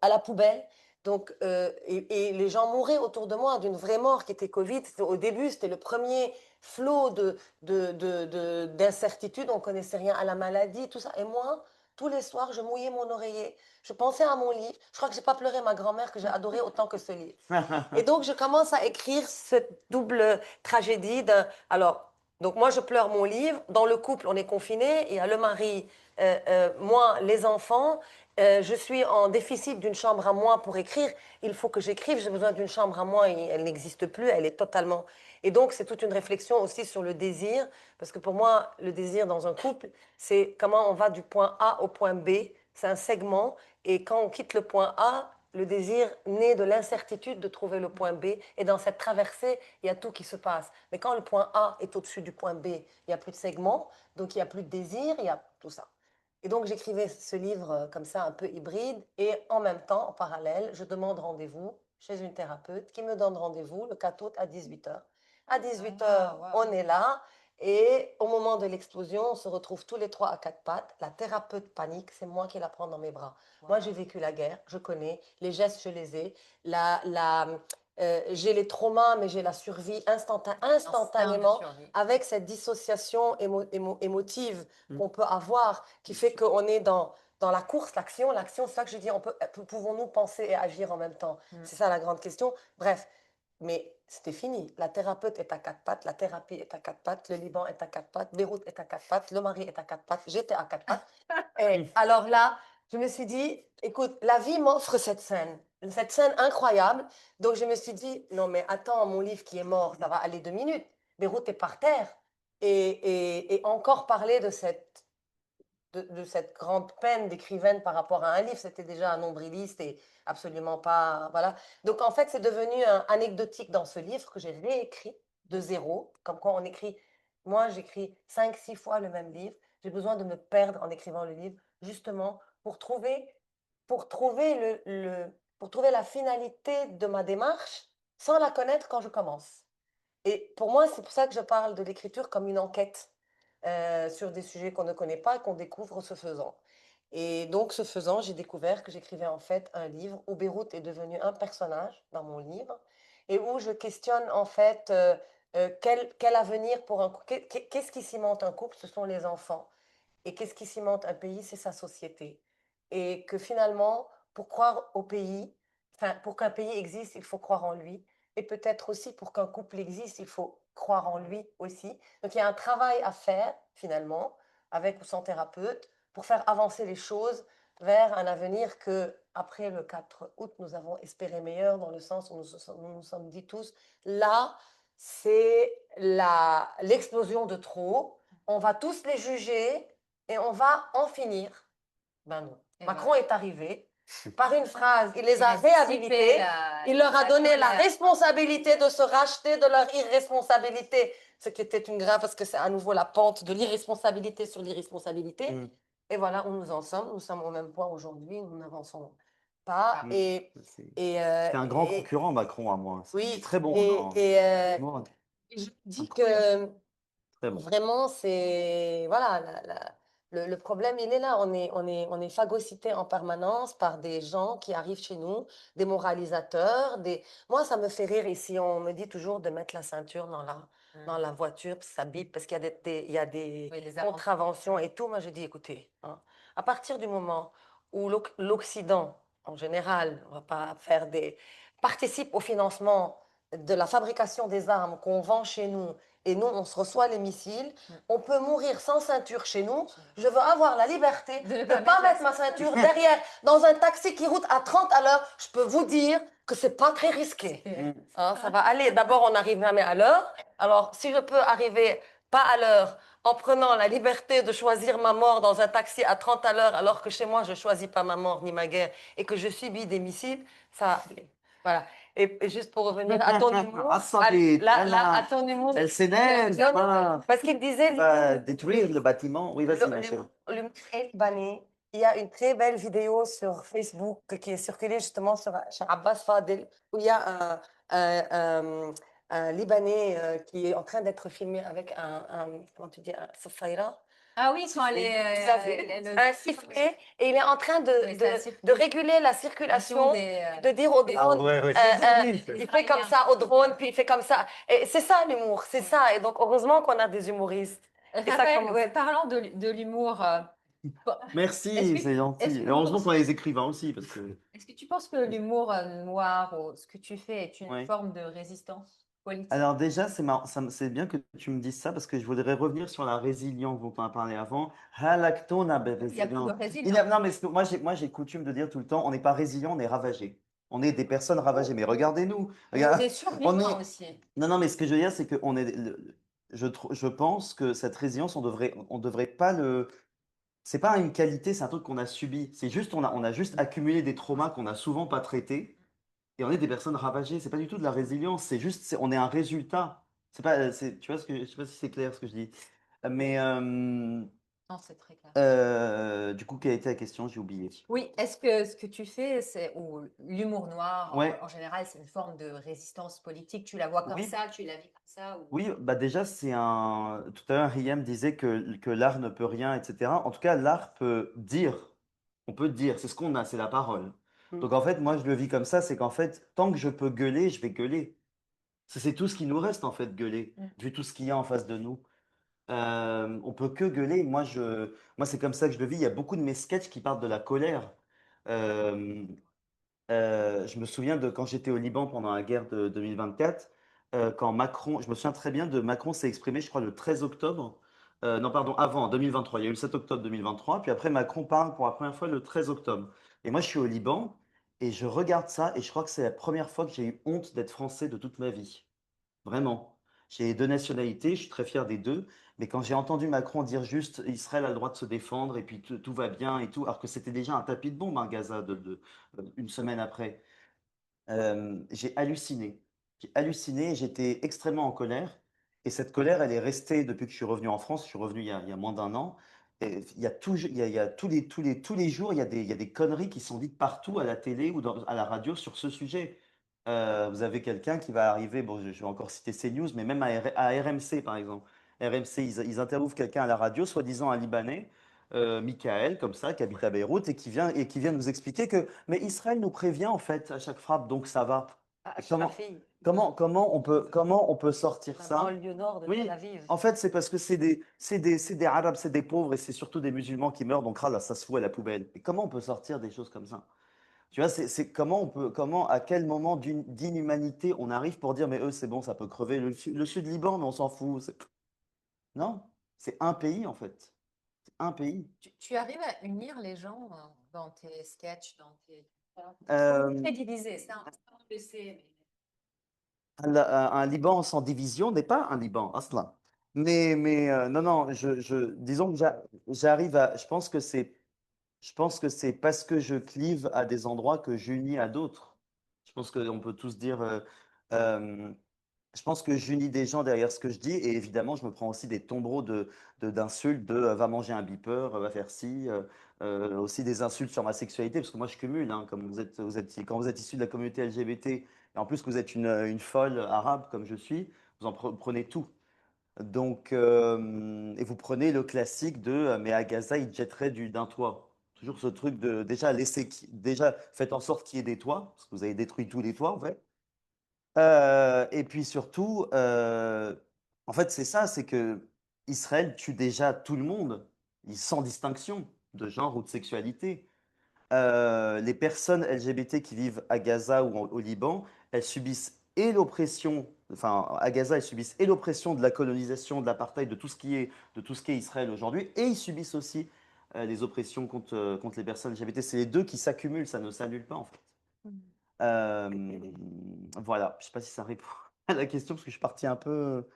à la poubelle. Donc, et les gens mouraient autour de moi d'une vraie mort qui était Covid. Au début, c'était le premier flot d'incertitude. On ne connaissait rien à la maladie, tout ça. Et moi, tous les soirs, je mouillais mon oreiller. Je pensais à mon livre. Je crois que je n'ai pas pleuré ma grand-mère que j'ai adorée autant que ce livre. Et donc, je commence à écrire cette double tragédie. Alors, donc moi, je pleure mon livre. Dans le couple, on est confiné. Il y a le mari, moi, les enfants. Je suis en déficit d'une chambre à moi pour écrire. Il faut que j'écrive. J'ai besoin d'une chambre à moi et elle n'existe plus. Elle est totalement... Et donc, c'est toute une réflexion aussi sur le désir. Parce que pour moi, le désir dans un couple, c'est comment on va du point A au point B. C'est un segment. Et quand on quitte le point A, le désir naît de l'incertitude de trouver le point B. Et dans cette traversée, il y a tout qui se passe. Mais quand le point A est au-dessus du point B, il n'y a plus de segment, donc il n'y a plus de désir, il y a tout ça. Et donc j'écrivais ce livre comme ça, un peu hybride. Et en même temps, en parallèle, je demande rendez-vous chez une thérapeute qui me donne rendez-vous le 4 août à 18h. À 18h, on est là. Et au moment de l'explosion, on se retrouve tous les trois à quatre pattes. La thérapeute panique, c'est moi qui la prends dans mes bras. Moi, j'ai vécu la guerre, je connais. Les gestes, je les ai. J'ai les traumas, mais j'ai la survie instantanément avec cette dissociation émotive qu'on peut avoir, qui fait qu'on est dans la course, l'action. L'action, c'est ça que je dis, pouvons-nous penser et agir en même temps? C'est ça la grande question. Bref, mais c'était fini. La thérapeute est à quatre pattes, la thérapie est à quatre pattes, le Liban est à quatre pattes, Beyrouth est à quatre pattes, le mari est à quatre pattes, j'étais à quatre pattes. Et alors là, je me suis dit, écoute, la vie m'offre cette scène incroyable. Donc je me suis dit, non mais attends, mon livre qui est mort, ça va aller 2 minutes. Beyrouth est par terre. Et encore parler de cette grande peine d'écrivaine par rapport à un livre, c'était déjà un nombriliste et absolument pas, voilà. Donc en fait, c'est devenu anecdotique dans ce livre que j'ai réécrit de zéro, comme quand on écrit, moi j'écris 5, 6 fois le même livre, j'ai besoin de me perdre en écrivant le livre, justement pour trouver pour trouver la finalité de ma démarche sans la connaître quand je commence. Et pour moi, c'est pour ça que je parle de l'écriture comme une enquête sur des sujets qu'on ne connaît pas et qu'on découvre ce faisant. Et donc, ce faisant, j'ai découvert que j'écrivais en fait un livre où Beyrouth est devenu un personnage dans mon livre et où je questionne en fait quel avenir pour un couple, qu'est-ce qui cimente un couple, ce sont les enfants. Et qu'est-ce qui cimente un pays, c'est sa société. Et que finalement, pour croire au pays, enfin, pour qu'un pays existe, il faut croire en lui. Et peut-être aussi pour qu'un couple existe, il faut croire en lui aussi. Donc il y a un travail à faire finalement, avec ou sans thérapeute, pour faire avancer les choses vers un avenir que, après le 4 août, nous avons espéré meilleur, dans le sens où nous sommes dit tous, là, c'est l'explosion de trop. On va tous les juger et on va en finir. Ben non. Et Macron voilà. est arrivé par une phrase, il les Il a a dissipé réhabilités, il leur a donné la colère. responsabilité de se racheter de leur irresponsabilité, ce qui était une grave parce que c'est à nouveau la pente de l'irresponsabilité sur l'irresponsabilité. Mm. Et voilà où nous en sommes. Nous sommes au même point aujourd'hui, nous n'avançons pas. Mm. Et, C'était un grand et- concurrent, Macron, à moi. C'était oui, très bon. Vraiment, je dis incroyable. que Très bon. vraiment, c'est. Voilà, le problème, il est là. On est phagocyté en permanence par des gens qui arrivent chez nous, des moralisateurs. Moi, ça me fait rire ici. On me dit toujours de mettre la ceinture dans la voiture, parce que ça bip, parce qu'il y a il y a des Oui, les contraventions et tout. Moi, je dis, écoutez, hein, à partir du moment où l'Occident, en général, on va pas faire participe au financement de la fabrication des armes qu'on vend chez nous, et nous, on se reçoit les missiles, on peut mourir sans ceinture chez nous. Je veux avoir la liberté de ne pas mettre ma ceinture derrière dans un taxi qui route à 30 à l'heure. Je peux vous dire que c'est pas très risqué. Hein, ça va aller. D'abord, on n'arrive jamais à l'heure. Alors, si je peux arriver pas à l'heure en prenant la liberté de choisir ma mort dans un taxi à 30 à l'heure, alors que chez moi, je choisis pas ma mort ni ma guerre et que je subis des missiles, ça, voilà. Et juste pour revenir à ton humour, à ton humour, elle s'énerve. parce qu'il disait Détruire le bâtiment. Oui, vas-y, ma chérie. l'humour libanais. Il y a une très belle vidéo sur Facebook qui est circulée justement sur Abbas Fadel, où il y a un Libanais qui est en train d'être filmé avec comment tu dis, un safaïra. Ah oui, quand elle Un sifflet, et il est en train de réguler la circulation, de dire au drone, il fait comme ça au drone, puis il fait comme ça. Et c'est ça l'humour, c'est ça. Et donc, heureusement qu'on a des humoristes. Raphaël, parlant de l'humour, Merci, c'est gentil. Et heureusement qu'on a les écrivains aussi, parce que. est-ce que tu penses que l'humour noir ou ce que tu fais est une Ouais. forme de résistance politique? Alors déjà, c'est marrant, c'est bien que tu me dises ça parce que je voudrais revenir sur la résilience dont on a parlé avant. Halaktona Il y a plus de résilience. résilience. Non, mais moi j'ai coutume de dire tout le temps, on n'est pas résilient, on est ravagé. On est des personnes ravagées. Mais regardez-nous. On est On survivants est- aussi. Non, mais ce que je veux dire, c'est que je pense que cette résilience, on devrait pas c'est pas une qualité, c'est un truc qu'on a subi. C'est juste, on a juste accumulé des traumas qu'on a souvent pas traités. Et on est des personnes ravagées, c'est pas du tout de la résilience, c'est juste, on est un résultat. C'est pas, tu vois je sais pas si c'est clair ce que je dis. Mais Non, c'est très clair. du coup, quelle était la question? J'ai oublié. Oui, est-ce que ce que tu fais, ou l'humour noir Ouais. en général, c'est une forme de résistance politique? Tu la vois comme Oui. ça, tu la vis comme ça Oui, bah déjà, tout à l'heure, Riyam disait que l'art ne peut rien, etc. En tout cas, l'art peut dire. On peut dire, c'est ce qu'on a, c'est la parole. Donc en fait, moi, je le vis comme ça, c'est qu'en fait, tant que je peux gueuler, je vais gueuler. C'est tout ce qui nous reste, en fait, gueuler, vu tout ce qu'il y a en face de nous. On peut que gueuler. Moi, c'est comme ça que je le vis. Il y a beaucoup de mes sketchs qui parlent de la colère. Euh, je me souviens de quand j'étais au Liban pendant la guerre de 2024, quand Macron, je me souviens très bien de Macron s'est exprimé, je crois, le 13 octobre. Non, pardon, avant, 2023. Il y a eu le 7 octobre 2023, puis après Macron parle pour la première fois le 13 octobre. Et moi, je suis au Liban et je regarde ça et je crois que c'est la première fois que j'ai eu honte d'être français de toute ma vie. Vraiment. J'ai deux nationalités, je suis très fier des deux. Mais quand j'ai entendu Macron dire juste Israël a le droit de se défendre et puis tout va bien et tout, alors que c'était déjà un tapis de bombe, hein, Gaza, une semaine après, j'ai halluciné. J'ai halluciné, j'étais extrêmement en colère. Et cette colère, elle est restée depuis que je suis revenu en France. Je suis revenu il y a moins d'un an. Et il y a toujours, il y a tous les jours, il y a des conneries qui sont dites partout à la télé ou à la radio sur ce sujet. Vous avez quelqu'un qui va arriver, bon, je vais encore citer CNews, mais même à RMC, par exemple. RMC, ils interviewent quelqu'un à la radio, soi-disant un Libanais, Michael, comme ça, qui habite à Beyrouth, et qui vient nous expliquer que, mais Israël nous prévient, en fait, à chaque frappe, donc ça va. Ah, chez ma Comment, fille, comment on peut sortir la ça? banlieue nord de Tel Oui, Aviv. en fait, c'est parce que c'est des Arabes, c'est des pauvres et c'est surtout des musulmans qui meurent, donc ah là, ça se fout à la poubelle. Et comment on peut sortir des choses comme ça? Tu vois, c'est comment à quel moment d'inhumanité on arrive pour dire, mais eux, c'est bon, ça peut crever. Le sud Liban, mais on s'en fout. Non, c'est un pays, en fait. C'est un pays. Tu arrives à unir les gens dans tes sketchs, dans tes... On est Euh, très divisé, ça, on le sait. un Liban sans division n'est pas un Liban, aslan. Non, non, disons que j'arrive à, je pense que c'est parce que je clive à des endroits que j'unis à d'autres. Je pense qu'on peut tous dire, euh, je pense que j'unis des gens derrière ce que je dis, et évidemment, je me prends aussi des tombereaux d'insultes, va manger un beeper, va faire ci, aussi des insultes sur ma sexualité, parce que moi je cumule, hein, comme quand vous êtes issu de la communauté LGBT, et en plus que vous êtes une folle arabe comme je suis, vous en prenez tout. Donc, et vous prenez le classique de mais à Gaza, ils jetteraient d'un toit. Toujours ce truc de déjà déjà faites en sorte qu'il y ait des toits, parce que vous avez détruit tous les toits en fait. Et puis surtout, en fait, c'est ça, c'est que Israël tue déjà tout le monde, sans distinction de genre ou de sexualité. Les personnes LGBT qui vivent à Gaza ou au Liban, elles subissent et l'oppression, enfin à Gaza, elles subissent et l'oppression de la colonisation, de l'apartheid, de tout ce qui est Israël aujourd'hui, et ils subissent aussi les oppressions contre les personnes LGBT. C'est les deux qui s'accumulent, ça ne s'annule pas en fait. Voilà, je ne sais pas si ça répond à la question, parce que je suis parti un peu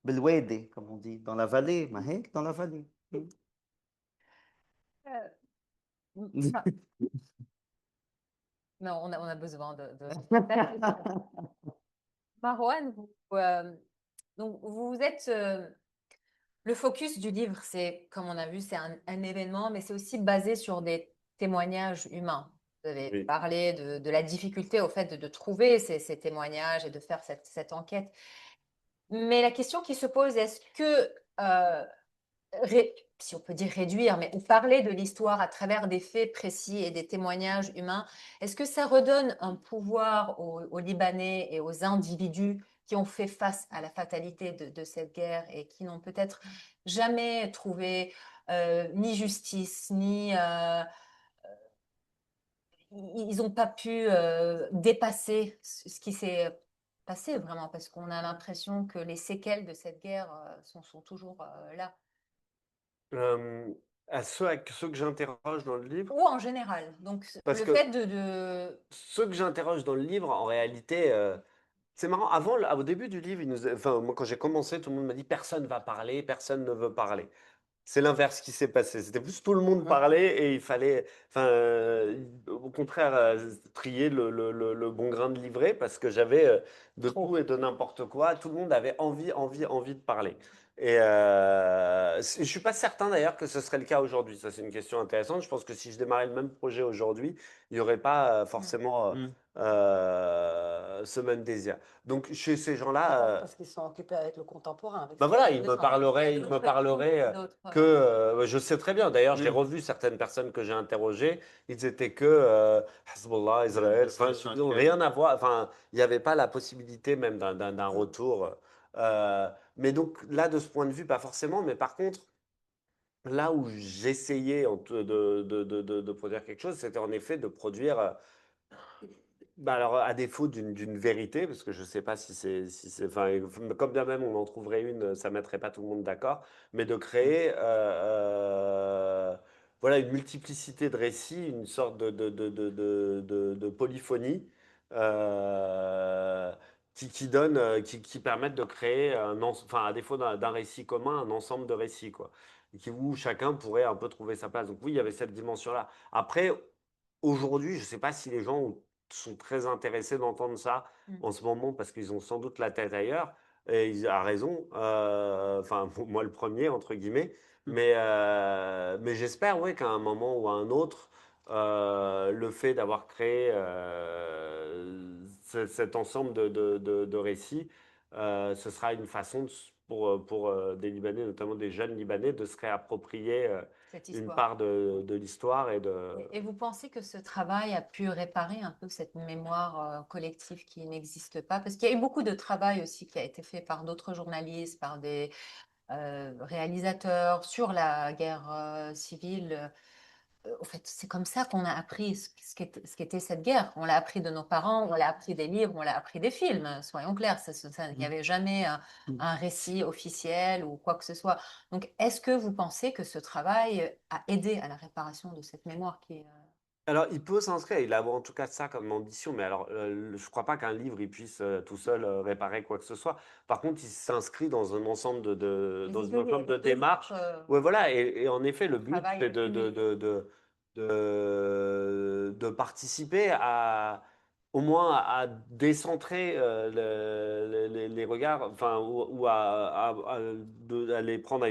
belwede, comme on dit, dans la vallée, Mahek, dans la vallée. Euh, Ma- Non, on a besoin de... Marouane, donc vous êtes... le focus du livre, c'est, comme on a vu, c'est un événement, mais c'est aussi basé sur des témoignages humains. Vous avez Oui. parlé de la difficulté au fait de trouver ces témoignages et de faire cette enquête. Mais la question qui se pose, est-ce que, si on peut dire réduire, mais ou parler de l'histoire à travers des faits précis et des témoignages humains, est-ce que ça redonne un pouvoir aux Libanais et aux individus qui ont fait face à la fatalité de cette guerre et qui n'ont peut-être jamais trouvé ni justice, ni ils n'ont pas pu dépasser ce qui s'est passé vraiment, parce qu'on a l'impression que les séquelles de cette guerre sont toujours là. Euh, à ceux que j'interroge dans le livre, Ou en général. Donc, parce le que fait ceux que j'interroge dans le livre, en réalité, c'est marrant. Au début du livre, enfin, moi, quand j'ai commencé, tout le monde m'a dit personne va parler, personne ne veut parler. C'est l'inverse qui s'est passé. C'était plus tout le monde parlait et il fallait, enfin, au contraire, trier le bon grain de livret parce que j'avais de tout Trop. et de n'importe quoi. Tout le monde avait envie de parler. Et je suis pas certain d'ailleurs que ce serait le cas aujourd'hui. Ça, c'est une question intéressante. Je pense que si je démarrais le même projet aujourd'hui, il n'y aurait pas forcément Mm. ce même désir. Donc, chez ces Ah gens-là, bon, parce qu'ils sont occupés avec le contemporain, avec ben ce qu'ils voilà, ont besoin. il me parlerait d'autres. que, je sais très bien, d'ailleurs, j'ai Mm. revu certaines personnes que j'ai interrogées, ils étaient que Hezbollah, Israël, enfin, ils n'ont rien à voir, enfin, il n'y avait pas la possibilité même d'un retour. Mais donc, là, de ce point de vue, pas forcément, mais par contre, là où j'essayais de produire quelque chose, c'était en effet de produire. Bah alors, à défaut d'une vérité, parce que je ne sais pas enfin, comme bien même on en trouverait une, ça ne mettrait pas tout le monde d'accord, mais de créer voilà, une multiplicité de récits, une sorte de polyphonie euh, qui permettent de créer, enfin, à défaut d'un récit commun, un ensemble de récits, quoi, où chacun pourrait un peu trouver sa place. Donc oui, il y avait cette dimension-là. Après, aujourd'hui, je ne sais pas si les gens sont très intéressés d'entendre ça en ce moment parce qu'ils ont sans doute la tête ailleurs. Et il a raison. Enfin, moi le premier, entre guillemets. Mais j'espère, oui, qu'à un moment ou à un autre, le fait d'avoir créé cet ensemble de récits, ce sera une façon pour des Libanais, notamment des jeunes Libanais, de se réapproprier cette une histoire. part de l'histoire et de... Et vous pensez que ce travail a pu réparer un peu cette mémoire collective qui n'existe pas? Parce qu'il y a eu beaucoup de travail aussi qui a été fait par d'autres journalistes, par des réalisateurs sur la guerre civile. Au fait, c'est comme ça qu'on a appris ce qu'était cette guerre. On l'a appris de nos parents, on l'a appris des livres, on l'a appris des films, soyons clairs. Il n'y avait jamais un récit officiel ou quoi que ce soit. Donc, est-ce que vous pensez que ce travail a aidé à la réparation de cette mémoire qui est... Alors, il peut s'inscrire, il a en tout cas ça comme ambition, mais alors, je crois pas qu'un livre, il puisse tout seul réparer quoi que ce soit. Par contre, il s'inscrit dans un ensemble dans un ensemble de démarches. Ouais, voilà, et en effet, le but, travail c'est accumulé. de participer au moins à décentrer les regards, enfin, ou à les prendre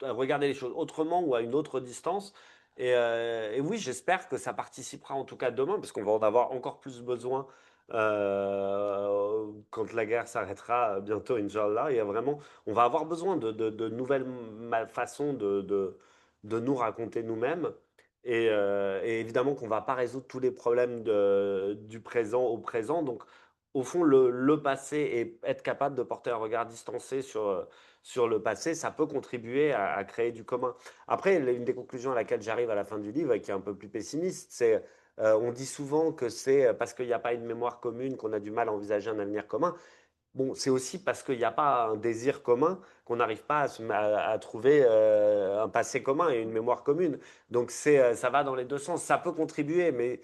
à regarder les choses autrement ou à une autre distance. Et oui, j'espère que ça participera en tout cas demain, parce qu'on va en avoir encore plus besoin quand la guerre s'arrêtera bientôt, Inch'Allah. On va avoir besoin de nouvelles façons de nous raconter nous-mêmes. Et évidemment qu'on va pas résoudre tous les problèmes du présent au présent. Donc, au fond, le passé et être capable de porter un regard distancé sur le passé, ça peut contribuer à créer du commun. Après, une des conclusions à laquelle j'arrive à la fin du livre, et qui est un peu plus pessimiste, c'est on dit souvent que c'est parce qu'il n'y a pas une mémoire commune qu'on a du mal à envisager un avenir commun. Bon, c'est aussi parce qu'il n'y a pas un désir commun qu'on n'arrive pas à trouver un passé commun et une mémoire commune. Donc ça va dans les deux sens. Ça peut contribuer, mais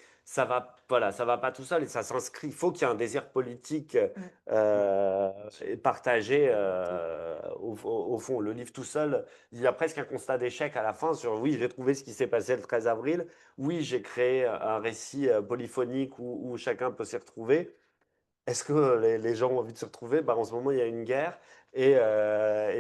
voilà, ça va pas tout seul et ça s'inscrit. Il faut qu'il y ait un désir politique et partagé au fond. Le livre tout seul, il y a presque un constat d'échec à la fin sur oui, j'ai trouvé ce qui s'est passé le 13 avril. Oui, j'ai créé un récit polyphonique où chacun peut s'y retrouver. Est-ce que les gens ont envie de se retrouver? Bah, en ce moment, il y a une guerre. Et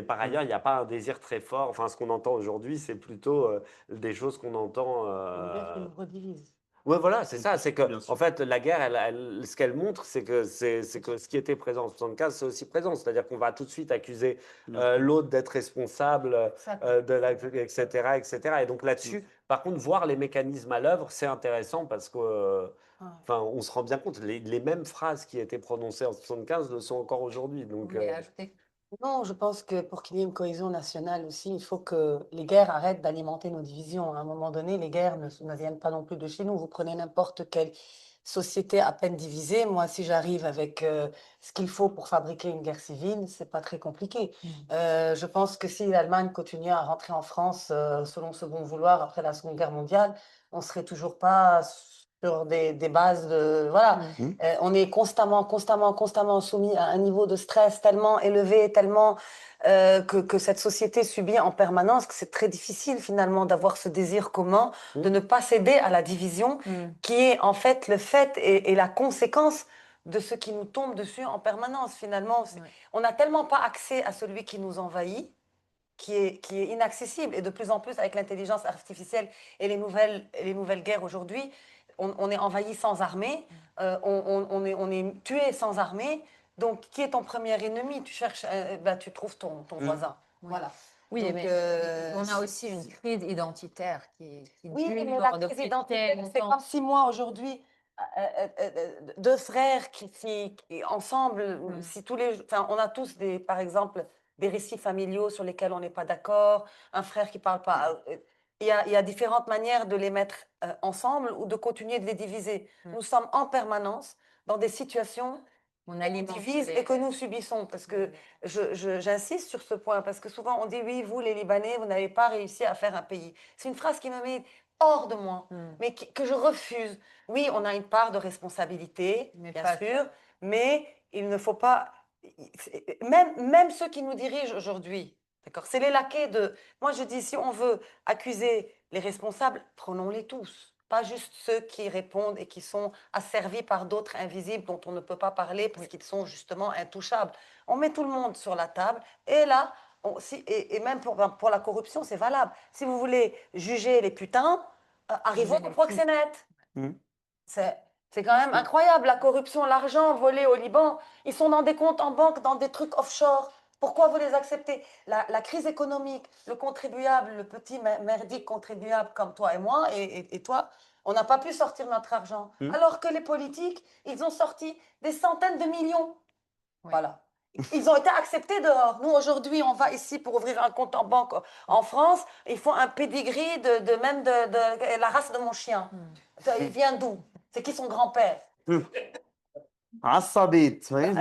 par ailleurs, il n'y a pas un désir très fort. Enfin, ce qu'on entend aujourd'hui, c'est plutôt des choses qu'on entend. Une guerre qui nous redivise. Ouais, voilà, c'est ça. C'est que, Bien en sûr. fait, la guerre, ce qu'elle montre, c'est que ce qui était présent en 75, c'est aussi présent. C'est-à-dire qu'on va tout de suite accuser Bien sûr. l'autre d'être responsable, Ça, etc., etc. Et donc là-dessus, par contre, voir les mécanismes à l'œuvre, c'est intéressant parce que, enfin, on se rend bien compte, les mêmes phrases qui étaient prononcées en 75 le sont encore aujourd'hui. vous Donc, voulez ajouter? Non, je pense que pour qu'il y ait une cohésion nationale aussi, il faut que les guerres arrêtent d'alimenter nos divisions. À un moment donné, les guerres ne viennent pas non plus de chez nous. Vous prenez n'importe quelle société à peine divisée. Moi, si j'arrive avec ce qu'il faut pour fabriquer une guerre civile, c'est pas très compliqué. Je pense que si l'Allemagne continuait à rentrer en France selon ce bon vouloir après la Seconde Guerre mondiale, on serait toujours pas sur des bases de... Voilà. On est constamment soumis à un niveau de stress tellement élevé, tellement que cette société subit en permanence, que c'est très difficile finalement d'avoir ce désir commun, de ne pas céder à la division, qui est en fait le fait et la conséquence de ce qui nous tombe dessus en permanence. Finalement, on n'a tellement pas accès à celui qui nous envahit, qui est inaccessible. Et de plus en plus, avec l'intelligence artificielle et les nouvelles guerres aujourd'hui, on est envahi sans armée, on est tué sans armée. Donc, qui est ton premier ennemi? Tu cherches, ben, tu trouves ton voisin. Voilà. Oui, Donc, mais on a aussi une crise identitaire qui oui, mais dure la depuis crise identitaire, très c'est longtemps. comme si moi, aujourd'hui, deux frères qui ensemble, si tous les, enfin, on a tous par exemple, des récits familiaux sur lesquels on n'est pas d'accord, un frère qui parle pas. Il y a différentes manières de les mettre ensemble ou de continuer de les diviser. Nous sommes en permanence dans des situations On qu'on alimente divise et que nous subissons. Parce que j'insiste sur ce point, parce que souvent on dit oui, vous les Libanais, vous n'avez pas réussi à faire un pays. C'est une phrase qui me met hors de moi, mais que je refuse. Oui, on a une part de responsabilité, Mais bien pas sûr, mais il ne faut pas... Même ceux qui nous dirigent aujourd'hui, d'accord, c'est les laquais de... Moi, je dis, si on veut accuser les responsables, prenons-les tous. Pas juste ceux qui répondent et qui sont asservis par d'autres invisibles dont on ne peut pas parler parce qu'ils sont justement intouchables. On met tout le monde sur la table et là, Et même pour la corruption, c'est valable. Si vous voulez juger les putains, arrivons Juger au les proxénète. Hmm. C'est quand même incroyable, la corruption, l'argent volé au Liban. Ils sont dans des comptes en banque, dans des trucs offshore. Pourquoi vous les acceptez? La crise économique, le contribuable, le petit merdique contribuable comme toi et moi et toi, on n'a pas pu sortir notre argent. Hmm. Alors que les politiques, ils ont sorti des centaines de millions. Oui. Voilà. Ils ont été acceptés dehors. Nous, aujourd'hui, on va ici pour ouvrir un compte en banque en France. Il faut un pedigree de la race de mon chien. Il vient d'où? C'est qui son grand-père? Asabit, vous voyez,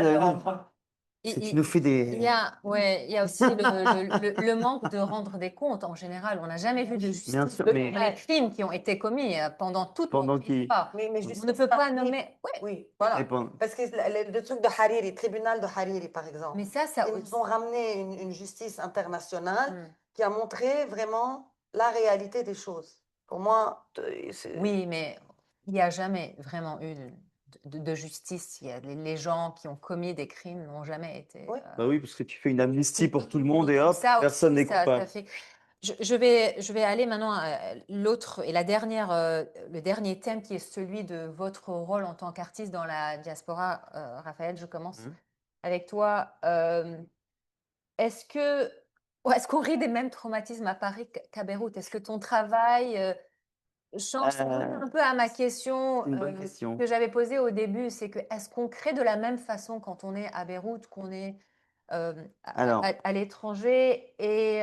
Il, tu il- nous fais il des... y a, ouais, il y a aussi le manque de rendre des comptes en général. On n'a jamais vu de Bien justice sûr, pour mais les crimes qui ont été commis pendant toute pendant notre qui... histoire. Mais On ne justice peut pas Hariri. nommer. Ouais, Oui, Et voilà. pendant- Parce que le truc de Hariri, tribunal de Hariri, par exemple, mais ça ils nous aussi. ont ramené une justice internationale Hmm. qui a montré vraiment la réalité des choses. Pour moi, Oui, mais il n'y a jamais vraiment eu de justice. Il y a les gens qui ont commis des crimes n'ont jamais été. Oui. Bah oui, parce que tu fais une amnistie pour tout le monde et hop, Ça personne aussi, n'est coupable. ça fait. Je vais aller maintenant à l'autre et le dernier thème qui est celui de votre rôle en tant qu'artiste dans la diaspora. Raphaël, je commence Mhm. avec toi. Est-ce que, est-ce qu'on rit des mêmes traumatismes à Paris qu'à Beyrouth? Est-ce que ton travail change? Ça revient un peu à ma question C'est une bonne question. que j'avais posée au début, c'est que est-ce qu'on crée de la même façon quand on est à Beyrouth qu'on est Alors, à l'étranger? Et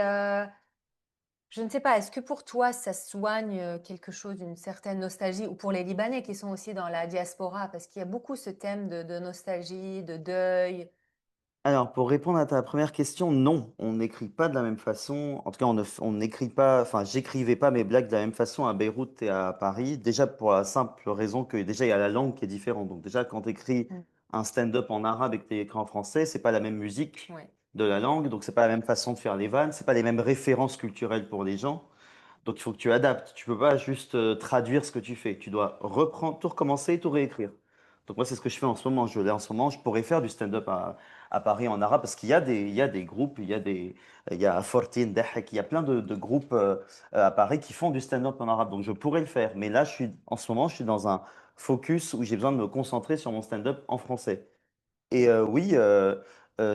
je ne sais pas, est-ce que pour toi, ça soigne quelque chose, une certaine nostalgie, ou pour les Libanais qui sont aussi dans la diaspora, parce qu'il y a beaucoup ce thème de nostalgie, de deuil. alors, pour répondre à ta première question, non, on n'écrit pas de la même façon. En tout cas, on n'écrit pas, enfin, j'écrivais pas mes blagues de la même façon à Beyrouth et à Paris. Déjà pour la simple raison que déjà il y a la langue qui est différente. Donc déjà, quand tu écris Mm. un stand-up en arabe et que tu écris en français, c'est pas la même musique Ouais. de la langue, donc c'est pas la même façon de faire les vannes, c'est pas les mêmes références culturelles pour les gens. Donc il faut que tu adaptes. Tu peux pas juste traduire ce que tu fais. Tu dois reprendre, tout recommencer, tout réécrire. Donc moi c'est ce que je fais en ce moment. En ce moment, je pourrais faire du stand-up à Paris en arabe parce il y a des groupes, il y a Fortin, Dahek, il y a plein de groupes à Paris qui font du stand-up en arabe. Donc je pourrais le faire. Mais là, en ce moment, je suis dans un focus où j'ai besoin de me concentrer sur mon stand-up en français. Et oui,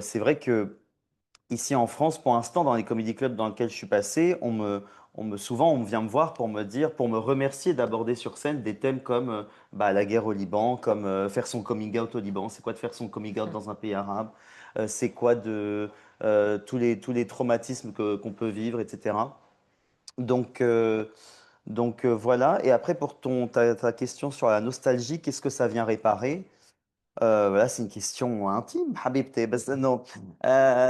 c'est vrai que ici en France, pour l'instant, dans les comedy clubs dans lesquels je suis passé, souvent, on vient me voir pour me dire, pour me remercier d'aborder sur scène des thèmes comme bah, la guerre au Liban, comme faire son coming out au Liban. C'est quoi de faire son coming out dans un pays arabe? C'est quoi de tous les traumatismes qu'on peut vivre, etc. Donc, voilà. Et après, pour ta question sur la nostalgie, qu'est-ce que ça vient réparer? Voilà, c'est une question intime, Habibti. Non,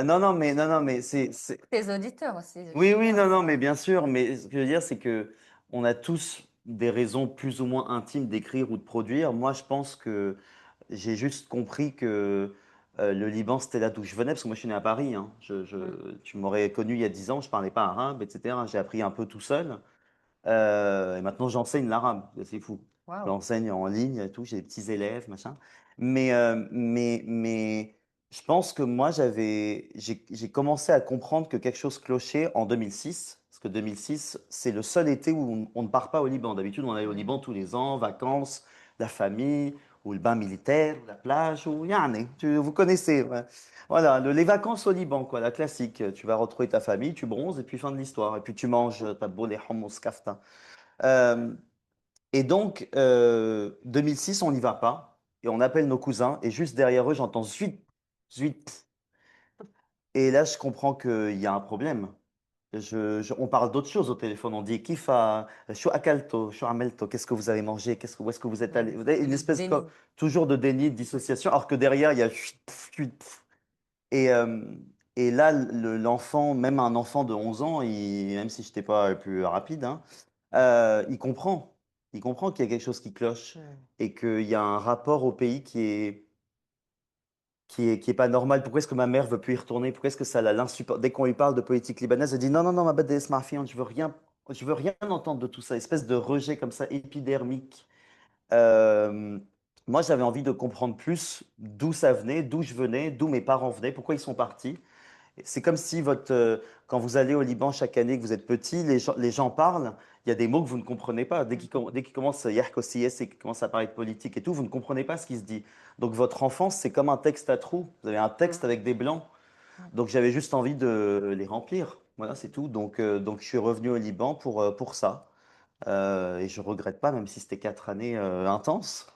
non, mais c'est, Tes auditeurs aussi. oui, oui, non, non, mais bien sûr. Mais ce que je veux dire, c'est que on a tous des raisons plus ou moins intimes d'écrire ou de produire. Moi, je pense que j'ai juste compris que le Liban, c'était là d'où je venais, parce que moi, je suis né à Paris. Hein. Tu m'aurais connu il y a 10 ans, je parlais pas arabe, etc. J'ai appris un peu tout seul. Et maintenant, j'enseigne l'arabe. C'est fou. Waouh. J'enseigne en ligne et tout. J'ai des petits élèves, machin. Mais je pense que moi, j'ai commencé à comprendre que quelque chose clochait en 2006. Parce que 2006, c'est le seul été où on ne part pas au Liban. D'habitude, on allait au Liban tous les ans, vacances, la famille, ou le bain militaire, ou la plage, ou yani, vous connaissez. Ouais. Voilà, les vacances au Liban, quoi, la classique. Tu vas retrouver ta famille, tu bronzes, et puis fin de l'histoire. Et puis tu manges ta boule et hummus kafta. Euh, et donc, 2006, on n'y va pas. Et on appelle nos cousins. Et juste derrière eux, j'entends zuit, zuit. Et là, je comprends qu'il y a un problème. On parle d'autre chose au téléphone. On dit Kifa, shu akalto, shu amelto, qu'est-ce que vous avez mangé, où est-ce que vous êtes allé? Vous avez une espèce Déni. toujours de déni, de dissociation, alors que derrière, il y a chut, pf, chut, pf. Et, euh, et là, l'enfant, même un enfant de 11 ans, même si je n'étais pas le plus rapide, hein, il comprend. Il comprend qu'il y a quelque chose qui cloche et qu'il y a un rapport au pays qui est pas normal. Pourquoi est-ce que ma mère veut plus y retourner? Pourquoi est-ce que ça l'insupporte? Dès qu'on lui parle de politique libanaise, elle dit non, non, non, ma bad fiante, je veux rien entendre de tout ça. Espèce de rejet comme ça, épidermique. Euh, Moi, j'avais envie de comprendre plus d'où ça venait, d'où je venais, d'où mes parents venaient, pourquoi ils sont partis. C'est comme si quand vous allez au Liban chaque année, que vous êtes petit, les gens parlent, il y a des mots que vous ne comprenez pas. Dès qu'ils commencent, et qu'ils commencent à parler de politique et tout, vous ne comprenez pas ce qui se dit. Donc votre enfance, c'est comme un texte à trous. Vous avez un texte avec des blancs. Donc j'avais juste envie de les remplir. Voilà, c'est tout. Donc je suis revenu au Liban pour ça. Et je regrette pas, même si c'était 4 années intenses.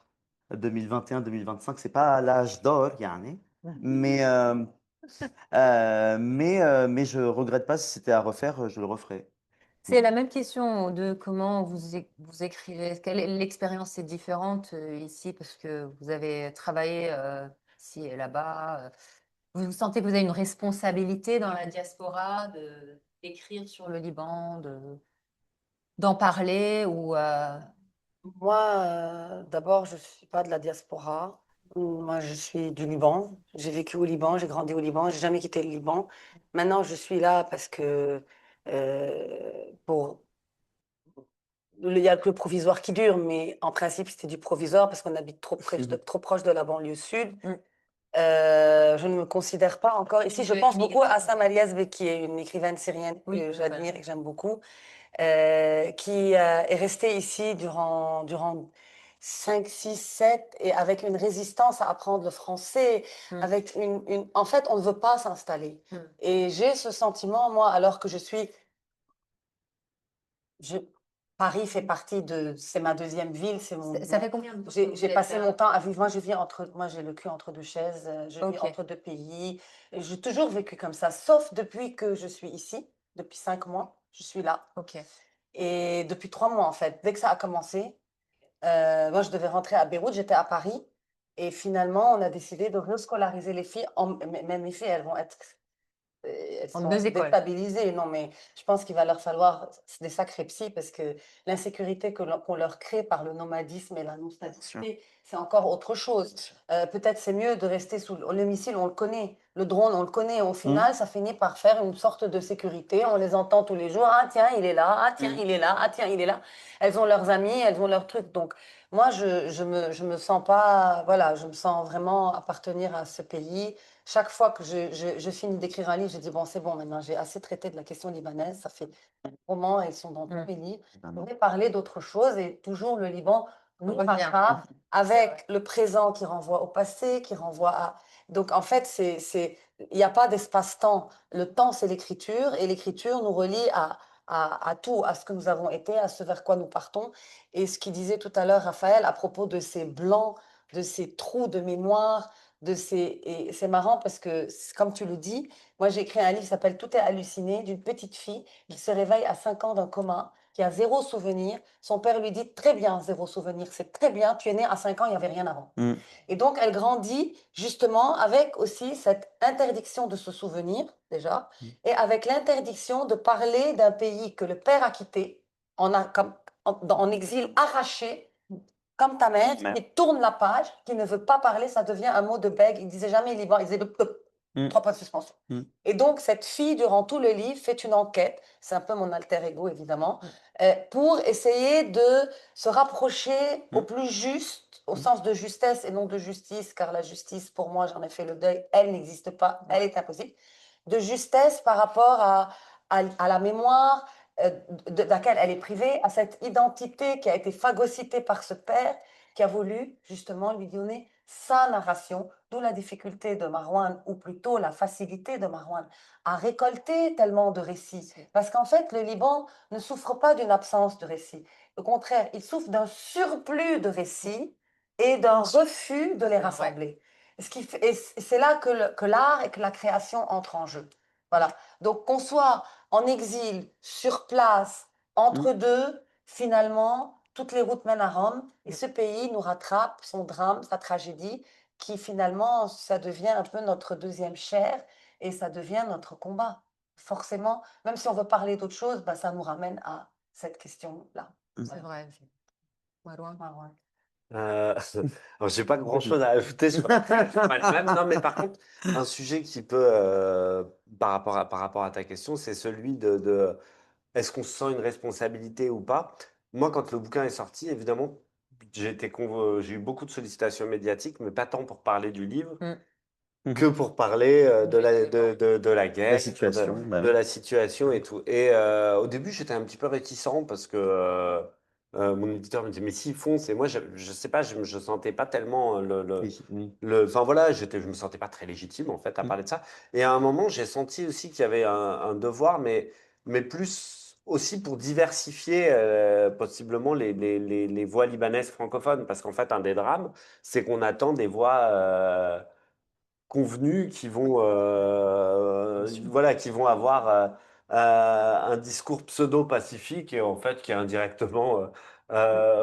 2021-2025, c'est pas l'âge d'or, yani. Mais, mais je regrette pas. Si c'était à refaire, je le referais. C'est la même question de comment vous écrivez. L'expérience est différente ici parce que vous avez travaillé ici et là-bas. Vous sentez que vous avez une responsabilité dans la diaspora d'écrire sur le Liban, d'en parler ou Moi, d'abord, je ne suis pas de la diaspora. Moi, je suis du Liban. J'ai vécu au Liban, j'ai grandi au Liban, j'ai jamais quitté le Liban. Maintenant, je suis là parce que pour il y a que le provisoire qui dure, mais en principe, c'était du provisoire parce qu'on habite trop proche de la banlieue sud. Mm. Je ne me considère pas encore ici. Je De pense beaucoup à migration. Sam Aliasbe, qui est une écrivaine syrienne Oui, que voilà. j'admire et que j'aime beaucoup, qui est restée ici durant 5, 6, 7, et avec une résistance à apprendre le français, Mm. avec En fait, on ne veut pas s'installer. Mm. Et j'ai ce sentiment, moi, alors que je- Paris fait partie c'est ma deuxième ville, c'est mon. Ça fait combien de temps que vous J'ai êtes passé là? mon temps à vivre. Moi, j'ai le cul entre deux chaises. Je vis Ok, entre deux pays. Et j'ai toujours vécu comme ça, sauf depuis que je suis ici, depuis 5 mois. Je suis là. ok. Et depuis 3 mois, en fait, dès que ça a commencé, moi, je devais rentrer à Beyrouth. J'étais à Paris. Et finalement, on a décidé de rescolariser les filles. Même les filles, elles vont être elles En sont 2 écoles. déstabilisées. Non, mais je pense qu'il va leur falloir des sacrés psys parce que l'insécurité qu'on leur crée par le nomadisme et la non-stabilité, c'est encore autre chose. Peut-être c'est mieux de rester sous le missile, on le connaît, le drone, on le connaît. Au final, ça finit par faire une sorte de sécurité. On les entend tous les jours. Ah, tiens, il est là. Ah, tiens, il est là. Ah, tiens, il est là. Elles ont leurs amis, elles ont leurs trucs. Donc, moi, je me sens pas, voilà, je me sens vraiment appartenir à ce pays. Chaque fois que je finis d'écrire un livre, je dis, bon, c'est bon, maintenant, j'ai assez traité de la question libanaise. Ça fait un moment, ils sont dans tous Mm. mes livres. Ben Je non. vais parler d'autre chose et toujours le Liban nous Revient. rattrape C'est avec vrai. le présent qui renvoie au passé, qui renvoie à... Donc, en fait, il n'y a pas d'espace-temps. Le temps, c'est l'écriture et l'écriture nous relie à tout, à ce que nous avons été, à ce vers quoi nous partons. Et ce qu'il disait tout à l'heure, Raphaël, à propos de ces blancs, de ces trous de mémoire, et c'est marrant parce que, comme tu le dis, moi j'ai écrit un livre qui s'appelle Tout est halluciné, d'une petite fille qui se réveille à 5 ans d'un coma, qui a zéro souvenir. Son père lui dit, très bien, zéro souvenir, c'est très bien, tu es né à 5 ans, il n'y avait rien avant. Mm. Et donc elle grandit justement avec aussi cette interdiction de se souvenir, déjà, et avec l'interdiction de parler d'un pays que le père a quitté, en exil arraché, comme ta mère, qui tourne la page, qui ne veut pas parler, ça devient un mot de bègue. Il disait jamais Liban, il disait Mm. 3 points de suspension. Mm. Et donc, cette fille, durant tout le livre, fait une enquête, c'est un peu mon alter ego, évidemment, pour essayer de se rapprocher au plus juste, au sens de justesse et non de justice, car la justice, pour moi, j'en ai fait le deuil, elle n'existe pas, elle est impossible, de justesse par rapport à la mémoire de laquelle elle est privée, à cette identité qui a été phagocytée par ce père qui a voulu justement lui donner sa narration, d'où la difficulté de Marouane, ou plutôt la facilité de Marouane, à récolter tellement de récits. Parce qu'en fait, le Liban ne souffre pas d'une absence de récits. Au contraire, il souffre d'un surplus de récits et d'un refus de les rassembler. Et c'est là que l'art et que la création entrent en jeu. Voilà. Donc, qu'on soit en exil, sur place, entre deux, finalement, toutes les routes mènent à Rome. Et ce pays nous rattrape, son drame, sa tragédie, qui finalement, ça devient un peu notre deuxième chair et ça devient notre combat. Forcément, même si on veut parler d'autre chose, bah, ça nous ramène à cette question-là. C'est vrai. Marouane. Marouane. Alors, j'ai pas grand-chose à ajouter sur même. Non, mais par contre, un sujet qui peut, par rapport à ta question, c'est celui de est-ce qu'on se sent une responsabilité ou pas? Moi, quand le bouquin est sorti, évidemment, j'ai eu beaucoup de sollicitations médiatiques, mais pas tant pour parler du livre, Mm. que pour parler de la La guerre, situation, bah de oui. la situation et tout. Et au début, j'étais un petit peu réticent parce que mon éditeur me disait, mais s'ils font, c'est moi, je sais pas, je sentais pas tellement Oui, oui. enfin voilà, je me sentais pas très légitime en fait à parler de ça. Et à un moment, j'ai senti aussi qu'il y avait un devoir, mais plus aussi pour diversifier possiblement les voix libanaises francophones. Parce qu'en fait, un des drames, c'est qu'on attend des voix convenus qui vont, Bien sûr. voilà, qui vont avoir un discours pseudo-pacifique et en fait qui est indirectement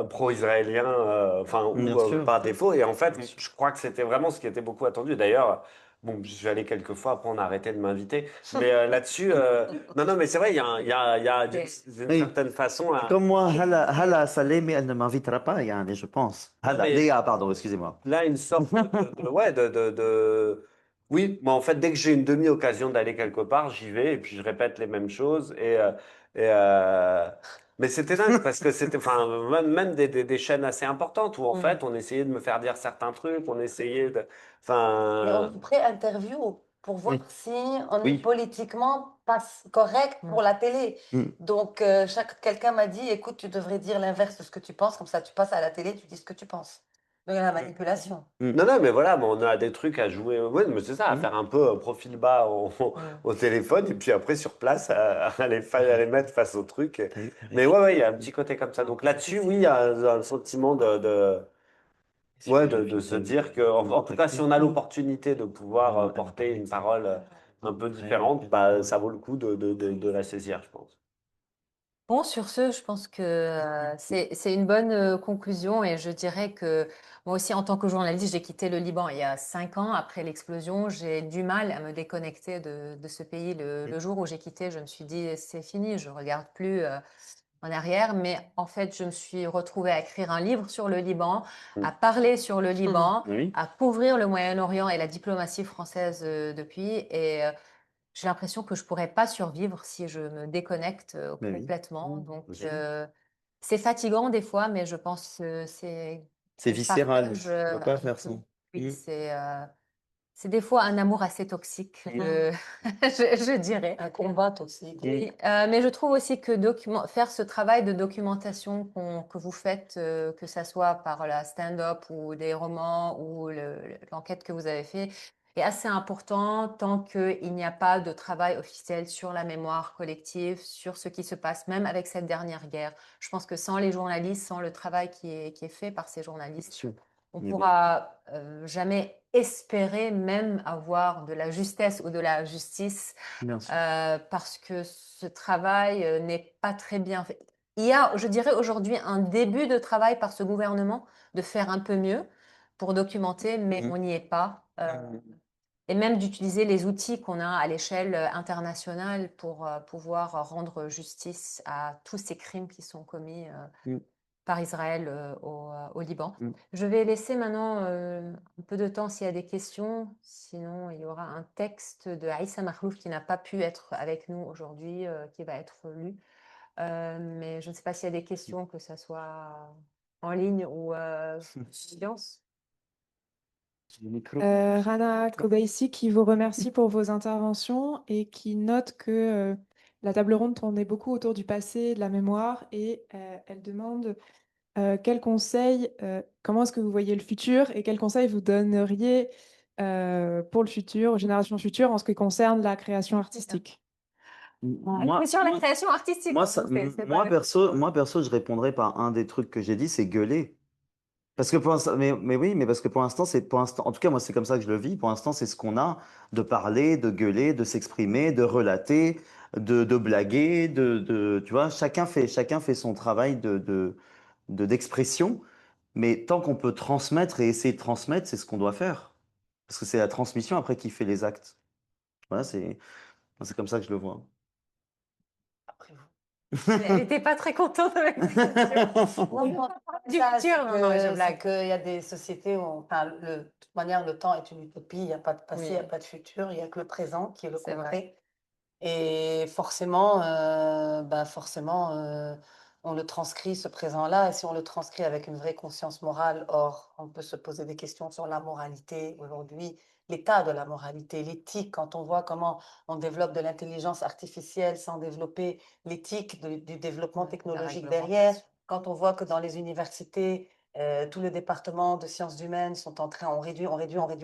pro-israélien, enfin, Bien ou sûr. par défaut. Et en fait, je crois que c'était vraiment ce qui était beaucoup attendu. D'ailleurs, bon, je suis allé quelques fois, après on a arrêté de m'inviter. Mais là-dessus, non, non, mais c'est vrai, il y a d'une Oui. certaine façon Comme moi, Hala Saleh, mais elle ne m'invitera pas, yani, je pense. non, Hala, mais Léa, pardon, excusez-moi. là, une sorte ouais, Oui, moi, en fait, dès que j'ai une demi-occasion d'aller quelque part, j'y vais et puis je répète les mêmes choses. Et, Mais c'était dingue parce que c'était, enfin, même des chaînes assez importantes où, en fait, on essayait de me faire dire certains trucs, on essayait de. Et on Enfin. vous pré-interview pour voir Oui. si on est Oui. politiquement pas correct pour la télé. Mm. Donc, quelqu'un m'a dit, écoute, tu devrais dire l'inverse de ce que tu penses, comme ça tu passes à la télé, tu dis ce que tu penses. Donc, il y a la manipulation. Non, non, mais voilà, bon, on a des trucs à jouer. Oui, mais c'est ça, à Mm. faire un peu profil bas au téléphone et puis après sur place à les mettre face au truc. T'as eu Mais Eric? ouais, il y a un petit côté comme ça. Donc là-dessus, oui, il y a un sentiment ouais, de se dire que, en tout cas, si on a l'opportunité de pouvoir porter une parole un peu différente, bah, ça vaut le coup de la saisir, je pense. Bon, sur ce, je pense que c'est une bonne conclusion et je dirais que moi aussi, en tant que journaliste, j'ai quitté le Liban il y a 5 ans après l'explosion. J'ai du mal à me déconnecter de ce pays. Le jour où j'ai quitté, je me suis dit, c'est fini, je regarde plus en arrière. Mais en fait, je me suis retrouvée à écrire un livre sur le Liban, à parler sur le Liban, Oui. à couvrir le Moyen-Orient et la diplomatie française depuis. Et j'ai l'impression que je pourrais pas survivre si je me déconnecte Mais oui. complètement. Donc, Aussi. c'est fatigant des fois, mais je pense que C'est le viscéral. partage On peut pas avec faire ça. vous. Oui, Mm. c'est des fois un amour assez toxique, je dirais. Un combat toxique. Oui, mais je trouve aussi que faire ce travail de documentation que vous faites, que ça soit par la stand-up ou des romans ou l'enquête que vous avez fait, est assez important tant qu'il n'y a pas de travail officiel sur la mémoire collective, sur ce qui se passe, même avec cette dernière guerre. Je pense que sans les journalistes, sans le travail qui est fait par ces journalistes, Sûr. on Mais oui. pourra jamais espérer même avoir de la justesse ou de la justice Bien sûr. parce que ce travail n'est pas très bien fait. Il y a, je dirais aujourd'hui, un début de travail par ce gouvernement de faire un peu mieux pour documenter, mais on n'y est pas. Et même d'utiliser les outils qu'on a à l'échelle internationale pour pouvoir rendre justice à tous ces crimes qui sont commis Mm. par Israël au Liban. Mm. Je vais laisser maintenant un peu de temps s'il y a des questions. Sinon, il y aura un texte de Aïssa Mahlouf qui n'a pas pu être avec nous aujourd'hui, qui va être lu. Mais je ne sais pas s'il y a des questions, que ce soit en ligne ou audience. Le micro. Rana Kobaïsi qui vous remercie pour vos interventions et qui note que la table ronde tournait beaucoup autour du passé, de la mémoire, et elle demande quels conseils, comment est-ce que vous voyez le futur et quels conseils vous donneriez pour le futur, aux générations futures, en ce qui concerne la création artistique. Moi, Sur la création artistique. moi, moi, perso, je répondrais par un des trucs que j'ai dit, c'est gueuler. Parce que pour l'instant, mais oui, mais parce que pour l'instant, en tout cas, moi, c'est comme ça que je le vis. Pour l'instant, c'est ce qu'on a de parler, de gueuler, de s'exprimer, de relater, de blaguer, tu vois, chacun fait son travail d'expression. Mais tant qu'on peut transmettre et essayer de transmettre, c'est ce qu'on doit faire. Parce que c'est la transmission après qui fait les actes. Voilà, c'est comme ça que je le vois. Après vous. Elle n'était pas très contente avec du Ça, futur. Non, non, je blague. qu'il y a des sociétés où, enfin, de toute manière, le temps est une utopie. Il n'y a pas de passé, il n'y a Oui. pas de futur. Il n'y a que le présent qui est le C'est vrai. concret. Et forcément, on le transcrit, ce présent-là, et si on le transcrit avec une vraie conscience morale, or, on peut se poser des questions sur la moralité aujourd'hui, l'état de la moralité, l'éthique, quand on voit comment on développe de l'intelligence artificielle sans développer l'éthique du développement technologique derrière, quand on voit que dans les universités, tout le département de sciences humaines sont en train, on réduit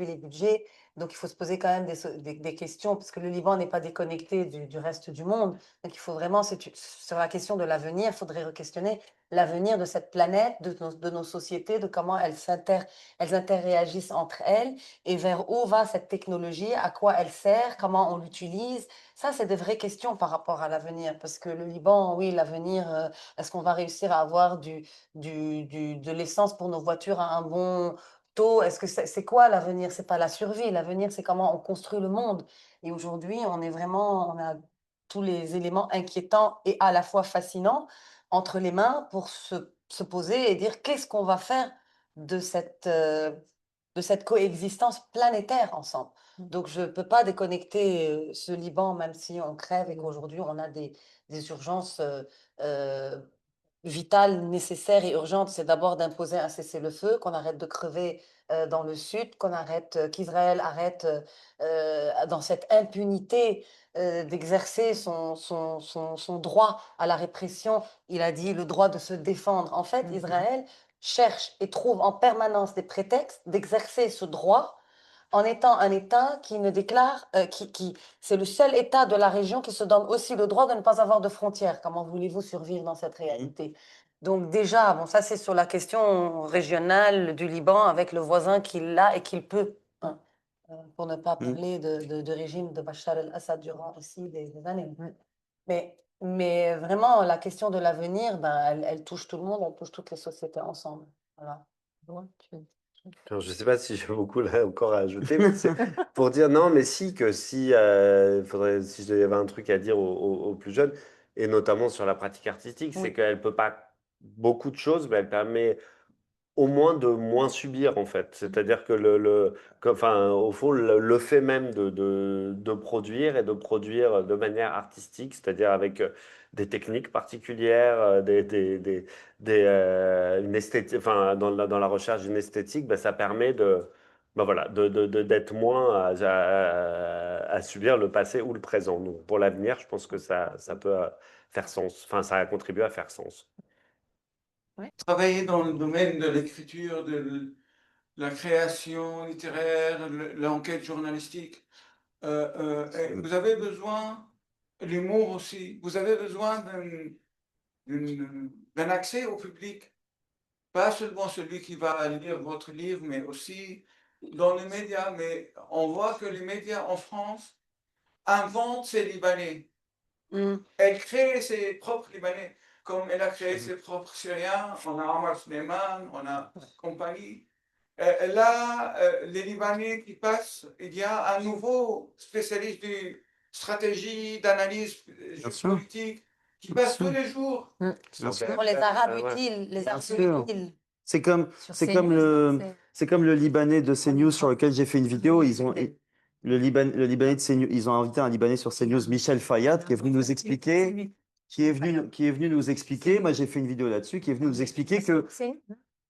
les budgets. Donc, il faut se poser quand même des questions, parce que le Liban n'est pas déconnecté du reste du monde. Donc, il faut vraiment, sur la question de l'avenir, il faudrait re-questionner l'avenir de cette planète, de nos sociétés, de comment elles interréagissent entre elles, et vers où va cette technologie, à quoi elle sert, comment on l'utilise. Ça, c'est des vraies questions par rapport à l'avenir, parce que le Liban, oui, l'avenir, est-ce qu'on va réussir à avoir de l'essence pour nos voitures à un bon taux? Est-ce que c'est quoi l'avenir? C'est pas la survie. L'avenir, c'est comment on construit le monde. Et aujourd'hui, on a tous les éléments inquiétants et à la fois fascinants entre les mains pour se poser et dire qu'est-ce qu'on va faire de cette coexistence planétaire ensemble. Donc, je ne peux pas déconnecter ce Liban, même si on crève et qu'aujourd'hui, on a des urgences euh, vitale, nécessaire et urgente, c'est d'abord d'imposer un cessez-le-feu, qu'on arrête de crever dans le sud, qu'Israël arrête dans cette impunité d'exercer son droit à la répression. Il a dit le droit de se défendre. En fait, Israël cherche et trouve en permanence des prétextes d'exercer ce droit en étant un État qui ne déclare, c'est le seul État de la région qui se donne aussi le droit de ne pas avoir de frontières. Comment voulez-vous survivre dans cette réalité? Donc déjà, bon, ça c'est sur la question régionale du Liban avec le voisin qu'il a et qu'il peut, hein, pour ne pas parler de régime de Bachar el-Assad durant aussi des années. Mais vraiment, la question de l'avenir, ben, elle touche tout le monde, elle touche toutes les sociétés ensemble. Voilà. Ouais, Alors, je ne sais pas si j'ai beaucoup là encore à ajouter, mais c'est pour dire non, mais si, que si, si il y avait un truc à dire aux plus jeunes, et notamment sur la pratique artistique, c'est Oui. qu'elle ne peut pas beaucoup de choses, mais elle permet au moins de moins subir en fait. C'est-à-dire que enfin, au fond, le fait même de produire et de produire de manière artistique, c'est-à-dire avec des techniques particulières, une esthétique, enfin, dans la recherche d'une esthétique, ben, ça permet ben voilà, d'être moins à subir le passé ou le présent. Donc pour l'avenir, je pense que ça peut faire sens. Enfin, ça a contribué à faire sens. Travailler dans le domaine de l'écriture, de la création littéraire, l'enquête journalistique. Vous avez besoin, l'humour aussi, vous avez besoin d'un accès au public, pas seulement celui qui va lire votre livre, mais aussi dans les médias. Mais on voit que les médias en France inventent ces Libanais. Elle crée ses propres Libanais, comme elle a créé ses propres Syriens. On a Omar Suleiman, on a compagnie. Là, les Libanais qui passent, il y a un nouveau spécialiste de stratégie, d'analyse politique qui passe tous les jours. Pour les Arabes utiles, les Arabes utiles. C'est comme le Libanais de CNews sur lequel j'ai fait une vidéo. Le Libanais de CNews, ils ont invité un Libanais sur CNews, Michel Fayad, qui est venu nous expliquer, nous expliquer. Moi, j'ai fait une vidéo là-dessus, qui est venu nous expliquer que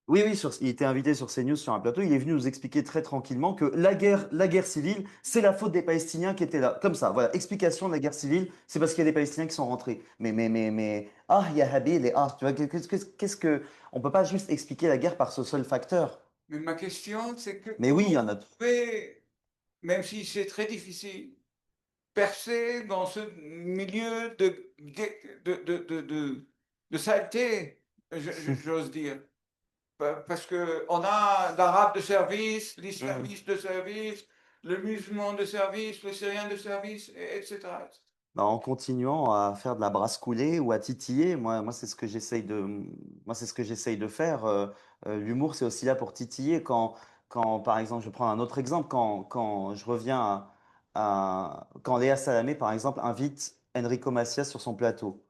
oui, il était invité sur CNews sur un plateau. Il est venu nous expliquer très tranquillement que la guerre civile, c'est la faute des Palestiniens qui étaient là. Comme ça, voilà. Explication de la guerre civile, c'est parce qu'il y a des Palestiniens qui sont rentrés. Il y a Habil et tu vois, on peut pas juste expliquer la guerre par ce seul facteur. Mais ma question, c'est que Mais oui, il y en a. vous pouvez, même si c'est très difficile, percer dans ce milieu de saleté, j'ose dire. Parce qu'on a l'arabe de service, l'islamiste de service, le musulman de service, le syrien de service, etc. Bah, en continuant à faire de la brasse coulée ou à titiller, moi c'est ce que j'essaye de faire. L'humour, c'est aussi là pour titiller. Par exemple, je prends un autre exemple, quand je reviens quand Léa Salamé, par exemple, invite Enrico Macias sur son plateau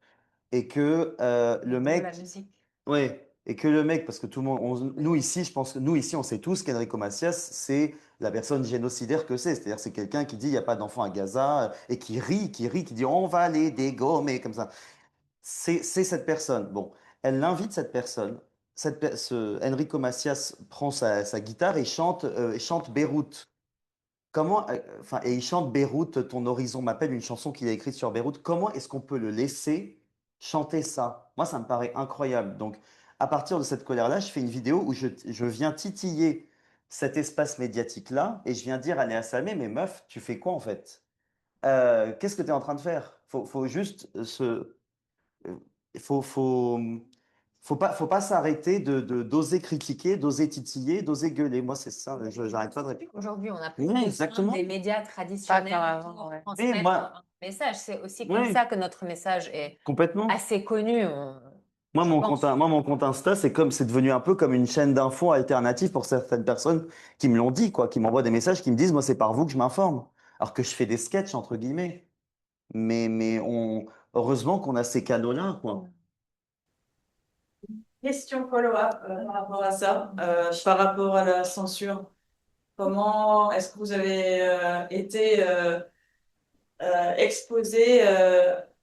et que le mec, La musique. ouais, et que le mec, parce que tout le monde, nous ici, je pense que nous ici, on sait tous qu'Enrico Macias, c'est la personne génocidaire que c'est. C'est-à-dire, c'est quelqu'un qui dit il n'y a pas d'enfants à Gaza et qui rit, qui dit on va les dégommer comme ça. C'est cette personne. Bon. Elle invite cette personne. Enrico Macias prend sa guitare et chante Beyrouth. Enfin, et il chante Beyrouth, ton horizon m'appelle, une chanson qu'il a écrite sur Beyrouth. Comment est-ce qu'on peut le laisser chanter ça? Moi, ça me paraît incroyable. Donc, à partir de cette colère-là, je fais une vidéo où je viens titiller cet espace médiatique-là et je viens dire à Léa Salamé, mais meuf, tu fais quoi en fait? Qu'est-ce que tu es en train de faire? Faut juste faut, faut, faut pas s'arrêter d'oser critiquer, d'oser titiller, d'oser gueuler. Moi, c'est ça, j'arrête pas de répéter. Aujourd'hui, on a plus Oui, besoin exactement. des médias Pas comme traditionnels avant, pour ouais. Oui, transmettre moi, un message. C'est aussi comme oui, ça que notre message est complètement. assez connu, Moi, je pense. mon compte Insta, c'est devenu un peu comme une chaîne d'infos alternative pour certaines personnes qui me l'ont dit, quoi, qui m'envoient des messages, qui me disent, moi, c'est par vous que je m'informe. Alors que je fais des sketchs, entre guillemets. Heureusement qu'on a ces canaux-là, quoi. Question follow-up par rapport à ça, par rapport à la censure. Comment est-ce que vous avez été exposé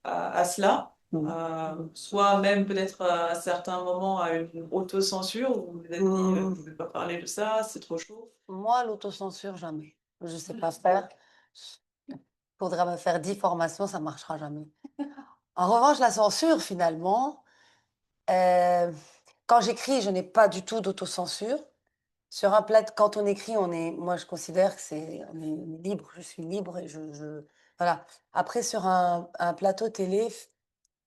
à cela, soit même peut-être à certains moments à une autocensure où vous vous êtes dit, vous ne pouvez pas parler de ça, c'est trop chaud. Moi, l'autocensure, jamais. Je ne sais pas faire. Faudra me faire 10 formations, ça ne marchera jamais. En revanche, la censure, finalement, euh, quand j'écris, je n'ai pas du tout d'autocensure. Sur un plat, quand on écrit, moi, je considère que on est libre. Je suis libre et voilà. Après, sur un plateau télé,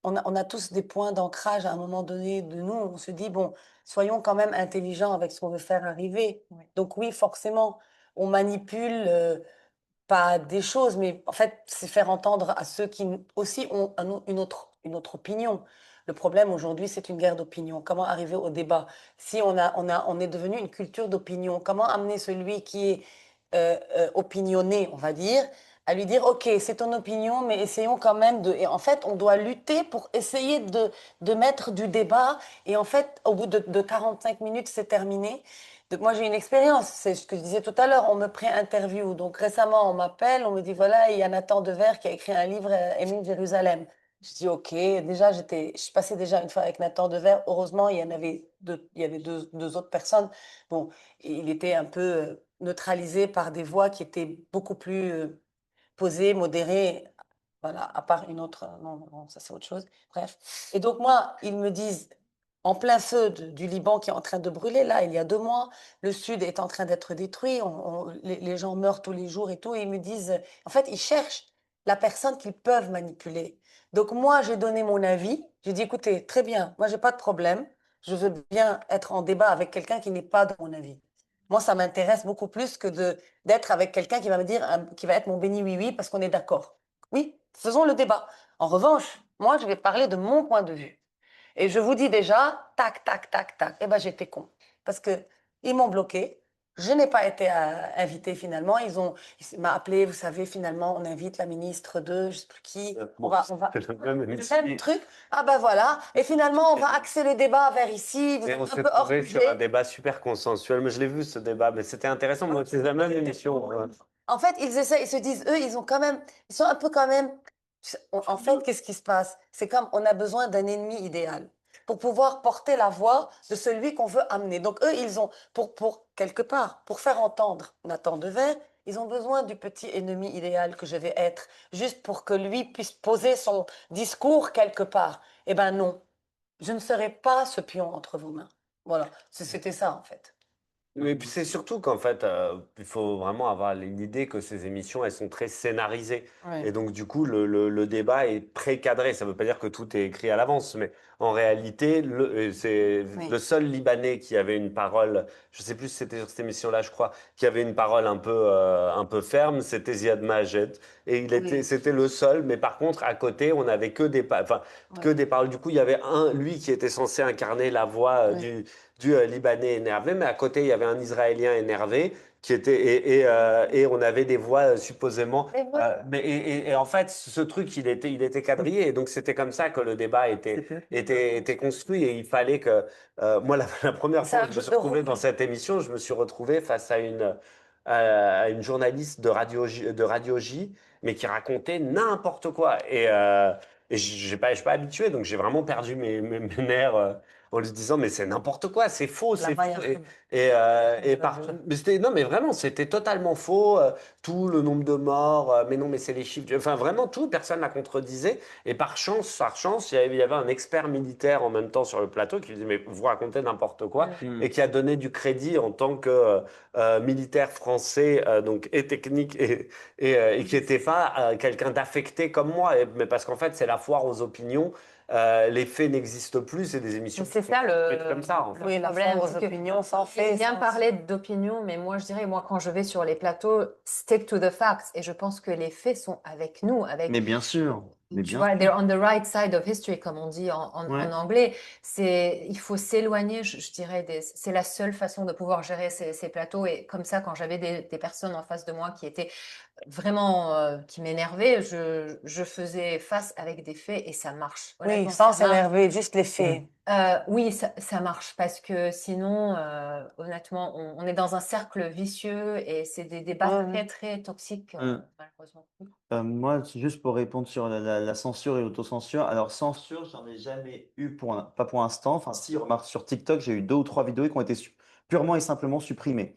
on a tous des points d'ancrage à un moment donné de nous. On se dit, bon, soyons quand même intelligents avec ce qu'on veut faire arriver. Ouais. Donc oui, forcément, on manipule pas des choses, mais en fait, c'est faire entendre à ceux qui aussi ont une autre opinion. Le problème aujourd'hui, c'est une guerre d'opinion. Comment arriver au débat? Si on est devenu une culture d'opinion, comment amener celui qui est opinionné, on va dire, à lui dire, OK, c'est ton opinion, mais essayons quand même de... Et en fait, on doit lutter pour essayer de mettre du débat. Et en fait, au bout de 45 minutes, c'est terminé. Donc moi, j'ai une expérience, c'est ce que je disais tout à l'heure, on me pré-interview. Donc récemment, on m'appelle, on me dit, voilà, il y a Nathan Dever qui a écrit un livre, Émile Jérusalem. Je dis, OK, déjà, je suis passée déjà une fois avec Nathan Dever. Heureusement, il y avait deux autres personnes. Bon, il était un peu neutralisé par des voix qui étaient beaucoup plus posées, modérées. Voilà, à part une autre, non, ça c'est autre chose. Bref. Et donc moi, ils me disent, en plein feu du Liban qui est en train de brûler, là, il y a 2 mois, le sud est en train d'être détruit, les gens meurent tous les jours et tout, et ils me disent, en fait, ils cherchent la personne qu'ils peuvent manipuler. Donc moi, j'ai donné mon avis, j'ai dit, écoutez, très bien, moi, j'ai pas de problème, je veux bien être en débat avec quelqu'un qui n'est pas de mon avis. Moi, ça m'intéresse beaucoup plus que d'être avec quelqu'un qui va me dire, qui va être mon béni oui-oui parce qu'on est d'accord. Oui, faisons le débat. En revanche, moi, je vais parler de mon point de vue. Et je vous dis déjà, tac, tac, tac, tac. Eh ben, j'étais con. Parce que ils m'ont bloqué. Je n'ai pas été invitée finalement. Ils m'ont appelé, vous savez, finalement, on invite la ministre de, je sais plus qui. Bon, c'est le même Le émission. même truc. Ah ben voilà. Et finalement, on va axer le débat vers ici. Vous Et êtes on un s'est peu hors trouvé sur un sujet. débat super consensuel. Mais je l'ai vu ce débat, mais c'était intéressant. Moi, c'est la même émission. Ouais. En fait, ils essaient, ils se disent, eux, ils sont un peu quand même. En fait, qu'est-ce qui se passe? C'est comme on a besoin d'un ennemi idéal pour pouvoir porter la voix de celui qu'on veut amener. Donc, eux, ils ont, pour quelque part, pour faire entendre Nathan Dever, ils ont besoin du petit ennemi idéal que je vais être, juste pour que lui puisse poser son discours quelque part. Eh ben non, je ne serai pas ce pion entre vos mains. Voilà, c'était ça, en fait. Mais puis c'est surtout qu'en fait, il faut vraiment avoir l'idée que ces émissions, elles sont très scénarisées. Ouais. Et donc, du coup, le débat est pré-cadré. Ça ne veut pas dire que tout est écrit à l'avance, mais en réalité, c'est Oui. le seul Libanais qui avait une parole, je sais plus si c'était sur cette émission-là, je crois, qui avait une parole un peu ferme, c'était Ziad Majed. Et Oui. c'était le seul, mais par contre, à côté, on n'avait que enfin, que Ouais. des paroles. Du coup, il y avait lui qui était censé incarner la voix Oui. du Libanais énervé, mais à côté, il y avait un Israélien énervé qui était et on avait des voix supposément. Mais voilà. Et en fait, ce truc, il était quadrillé, et donc c'était comme ça que le débat était construit, et il fallait que moi, la première C'est fois un que je me jeu suis de retrouvé rôle. dans cette émission, je me suis retrouvé face à une journaliste de Radio J, mais qui racontait n'importe quoi. Et je suis pas habitué, donc j'ai vraiment perdu mes nerfs en lui disant, mais c'est n'importe quoi, c'est faux, La c'est faux. manière Mais c'était, non, mais vraiment, c'était totalement faux. Tout le nombre de morts, mais non, mais c'est les chiffres. Enfin, vraiment tout, personne la contredisait. Et par chance, il y avait un expert militaire en même temps sur le plateau qui lui disait, mais vous racontez n'importe quoi, et qui a donné du crédit en tant que militaire français, donc et technique et qui n'était pas quelqu'un d'affecté comme moi. Mais parce qu'en fait, c'est la foire aux opinions. Les faits n'existent plus, c'est des émissions Mais c'est qui sont ça construites comme ça, en fait. Oui, la problème, foire c'est aux que opinions, sans on fait. vient sans- parler d'opinion, mais moi je dirais, moi quand je vais sur les plateaux, stick to the facts. Et je pense que les faits sont avec nous, Mais bien sûr, mais tu bien vois, sûr. they're on the right side of history, comme on dit Ouais. en anglais. Il faut s'éloigner, je dirais, c'est la seule façon de pouvoir gérer ces plateaux. Et comme ça, quand j'avais des personnes en face de moi qui étaient vraiment, qui m'énervaient, je faisais face avec des faits et ça marche. Oui, Honnêtement, sans ça marche. s'énerver, juste les faits. Oui, ça marche parce que sinon, honnêtement, on est dans un cercle vicieux et c'est des débats Ouais, très, très toxiques, malheureusement. Moi, c'est juste pour répondre sur la censure et l'autocensure. Alors, censure, j'en ai jamais eu pas pour l'instant. Enfin, si, remarque, sur TikTok, j'ai eu 2 ou 3 vidéos qui ont été purement et simplement supprimées.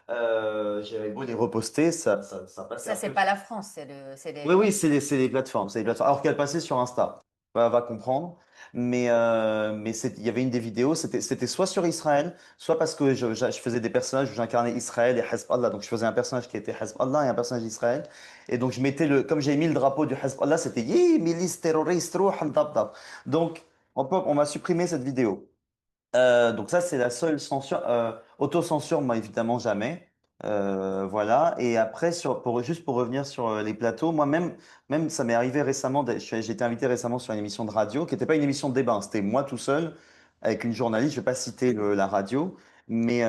J'avais beau les reposter, ça passait Ça, c'est pas la France, c'est Oui, oui, les... c'est les plateformes. C'est les plateformes. Alors qu'elle passait sur Insta. Va comprendre. Mais il y avait une des vidéos, c'était soit sur Israël, soit parce que je faisais des personnages où j'incarnais Israël et Hezbollah. Donc je faisais un personnage qui était Hezbollah et un personnage d'Israël. Et donc je mettais comme j'ai mis le drapeau du Hezbollah, c'était Yi, milice terroriste, rouh al-Dabdab. Donc on m'a supprimé cette vidéo. Donc ça, c'est la seule censure. Autocensure, moi, évidemment, jamais. Voilà. Et après, juste pour revenir sur les plateaux, moi-même, ça m'est arrivé récemment. J'ai été invité récemment sur une émission de radio qui n'était pas une émission de débat, hein. C'était moi tout seul avec une journaliste. Je vais pas citer la radio, mais,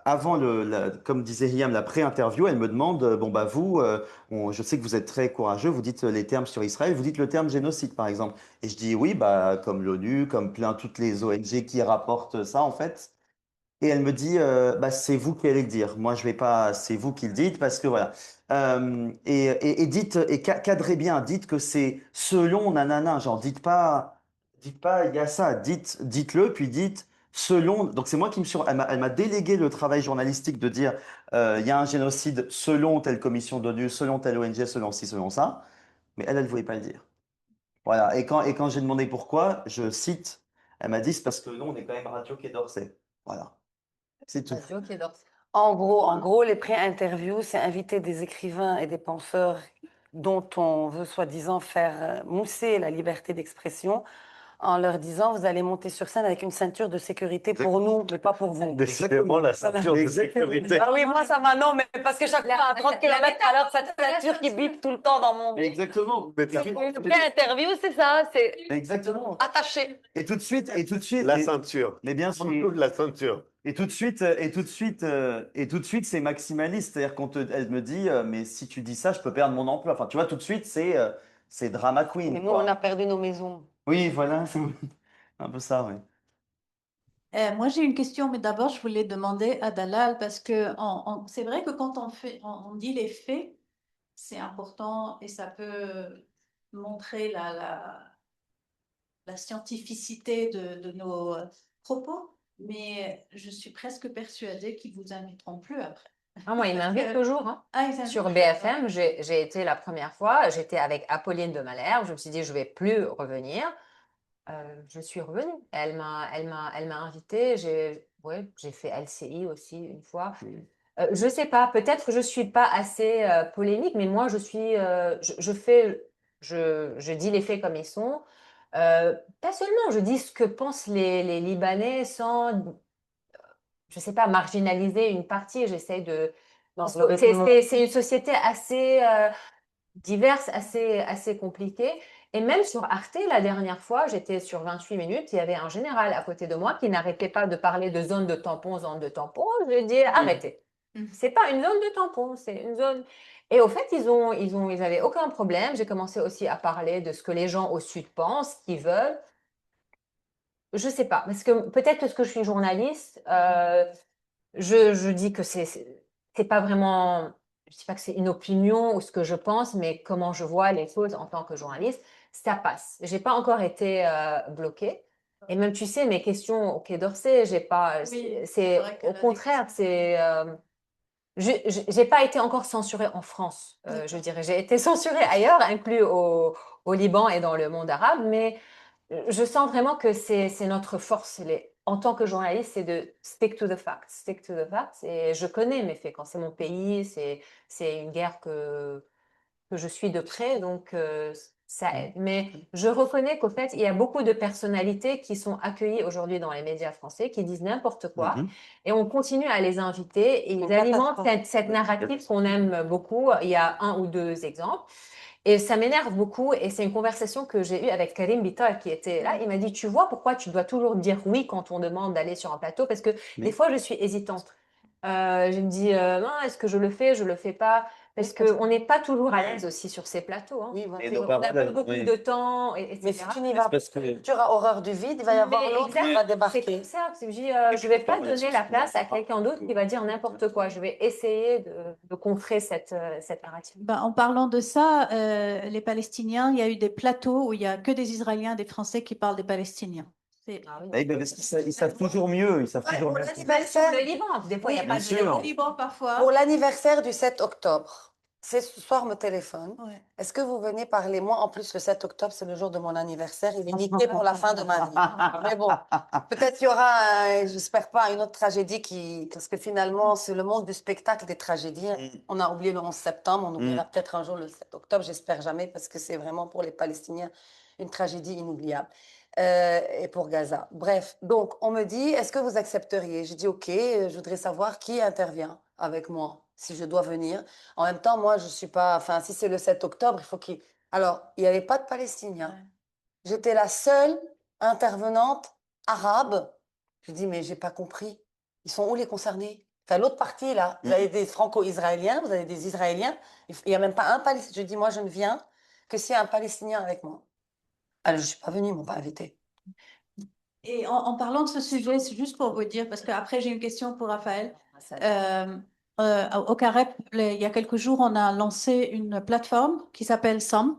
avant comme disait Hiam, la pré-interview, elle me demande, bon bah vous, je sais que vous êtes très courageux, vous dites les termes sur Israël, vous dites le terme génocide, par exemple. Et je dis oui, bah, comme l'ONU, comme toutes les ONG qui rapportent ça, en fait. Et elle me dit, bah, c'est vous qui allez le dire. Moi, je vais pas, c'est vous qui le dites parce que voilà. Et dites, et cadrez bien, dites que c'est selon nanana, genre, dites pas, il y a ça, dites-le, puis dites selon. Donc, c'est moi qui elle m'a délégué le travail journalistique de dire, il y a un génocide selon telle commission d'ONU, selon telle ONG, selon ci, selon ça. Mais elle ne voulait pas le dire. Voilà. Et quand j'ai demandé pourquoi, je cite, elle m'a dit, c'est parce que nous, on est quand même Radio Quai d'Orsay. Voilà. C'est tout. Radio qui adore. En gros, les pré-interviews, c'est inviter des écrivains et des penseurs dont on veut soi-disant faire mousser la liberté d'expression en leur disant, vous allez monter sur scène avec une ceinture de sécurité pour nous, mais pas pour vous. Décidément, la ceinture de Exactement. sécurité. Ah oui, moi ça va, non, mais parce que chaque fois à 30 km à l'heure, cette ceinture qui bip tout le temps dans mon... Exactement. Une pré-interview, c'est ça, c'est Exactement. attaché. Et tout de suite, La ceinture. mais bien On sûr. trouve la ceinture. Et tout de suite, c'est maximaliste. C'est-à-dire elle me dit, mais si tu dis ça, je peux perdre mon emploi. Enfin, tu vois, tout de suite, c'est drama queen, Mais nous, quoi. on a perdu nos maisons. Oui, voilà, c'est un peu ça, oui. Moi, j'ai une question, mais d'abord, je voulais demander à Dalal, parce que c'est vrai que quand on dit les faits, c'est important et ça peut montrer la scientificité de nos propos, mais je suis presque persuadée qu'ils vous inviteront plus après. Ah, moi, ils Parce m'invitent que- toujours, hein. Ah, ils Sur invitent, BFM, j'ai été la première fois, j'étais avec Apolline de Malherbe, je me suis dit, je vais plus revenir. Je suis revenue. Elle m'a invitée. J'ai fait LCI aussi une fois. Je sais pas, peut-être que je suis pas assez polémique, mais moi, je dis les faits comme ils sont. Pas seulement, je dis ce que pensent les Libanais sans, je sais pas, marginaliser une partie. J'essaie de. Non, C'est une société assez diverses, assez compliquées. Et même sur Arte, la dernière fois, j'étais sur 28 minutes, il y avait un général à côté de moi qui n'arrêtait pas de parler de zone de tampon, zone de tampon. Je lui ai dit, arrêtez. C'est pas une zone de tampon, c'est une zone. Et au fait, ils avaient aucun problème. J'ai commencé aussi à parler de ce que les gens au sud pensent, qu'ils veulent. Je sais pas, parce que peut-être parce que je suis journaliste, je dis que c'est pas vraiment, je dis pas que c'est une opinion ou ce que je pense, mais comment je vois les choses en tant que journaliste. ça passe. J'ai pas encore été bloquée. Et même, tu sais, mes questions au Quai d'Orsay, j'ai pas. Oui, c'est C'est vrai que au la contraire, c'est. J'ai pas été encore censurée en France, je dirais. J'ai été censurée ailleurs, inclus au Liban et dans le monde arabe, mais je sens vraiment que c'est notre force. En tant que journaliste, c'est de stick to the facts, stick to the facts. Et je connais mes faits. Quand c'est mon pays, c'est une guerre que je suis de près, donc ça aide. Mais je reconnais qu'au fait, il y a beaucoup de personnalités qui sont accueillies aujourd'hui dans les médias français, qui disent n'importe quoi, et on continue à les inviter, et ils alimentent cette narrative qu'on aime beaucoup. Il y a un ou deux exemples. Et ça m'énerve beaucoup, et c'est une conversation que j'ai eue avec Karim Bittar qui était là. Il m'a dit, tu vois pourquoi tu dois toujours dire oui quand on demande d'aller sur un plateau? Parce que des fois, je suis hésitante. Je me dis, non, est-ce que je le fais pas? Parce qu'on n'est pas toujours à l'aise aussi sur ces plateaux. Hein. Oui, voilà. Et On nos n'a paroles, pas beaucoup de temps, Mais si etc. tu n'y vas pas, parce que tu auras horreur du vide, il va y avoir Mais l'autre qui exact, va c'est débarquer. comme ça. Je me dis, je vais pas donner la place à quelqu'un d'autre qui va dire n'importe quoi. Je vais essayer de contrer cette narrative. Ben, en parlant de ça, les Palestiniens, il y a eu des plateaux où il n'y a que des Israéliens et des Français qui parlent des Palestiniens. Ah oui. parce ils savent toujours mieux. Ils savent toujours mieux. Même sur le Liban, des fois, il n'y a Oui, pas bien de sûr. Au Liban, parfois. Pour l'anniversaire du 7 octobre, c'est ce soir me téléphone. Ouais. Est-ce que vous venez parler? Moi, en plus, le 7 octobre, c'est le jour de mon anniversaire. Il est niqué pour la fin de ma vie. Mais bon, peut-être qu'il y aura, j'espère pas, une autre tragédie parce que finalement, c'est le monde du spectacle des tragédies. On a oublié le 11 septembre, on oubliera peut-être un jour le 7 octobre, j'espère jamais, parce que c'est vraiment pour les Palestiniens une tragédie inoubliable. Et pour Gaza. Bref, donc on me dit, est-ce que vous accepteriez? Je dis, ok, je voudrais savoir qui intervient avec moi, si je dois venir. En même temps, moi, je suis pas, enfin, si c'est le 7 octobre, il faut qu'il... Alors, il n'y avait pas de Palestiniens. Ouais. J'étais la seule intervenante arabe. Je dis, mais j'ai pas compris. Ils sont où les concernés? Enfin, l'autre partie, là, vous avez des franco-israéliens, vous avez des Israéliens. Il n'y a même pas un Palestinien. Je dis, moi, je ne viens que s'il y a un Palestinien avec moi. Alors, je ne suis pas venue, ils ne m'ont pas invitée. Et en parlant de ce sujet, c'est juste pour vous dire, parce qu'après j'ai une question pour Raphaël. Au Carep, il y a quelques jours, on a lancé une plateforme qui s'appelle SAMT.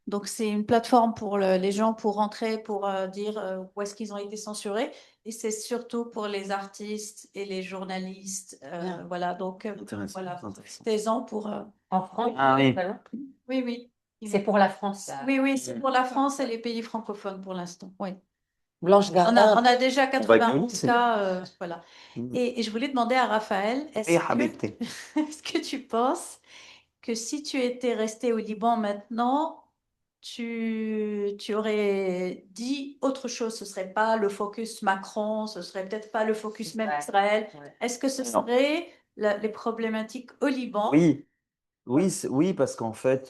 Donc c'est une plateforme pour les gens pour rentrer, pour dire où est-ce qu'ils ont été censurés. Et c'est surtout pour les artistes et les journalistes. Voilà, donc Intéressant, voilà, intéressant. profitez-en pour... En France, Ah oui. Oui, oui. c'est pour la France. Oui, oui, c'est pour la France et les pays francophones pour l'instant. Oui. Blanche On Gardin. a déjà va 91 gagner, cas, voilà. Et je voulais demander à Raphaël, Et Habibti. est-ce que tu penses que si tu étais resté au Liban maintenant, tu aurais dit autre chose? Ce serait pas le focus Macron, ce serait peut-être pas le focus même Ouais. Israël. Ouais. Est-ce que ce Non. serait les problématiques au Liban? Oui, oui, oui, parce qu'en fait,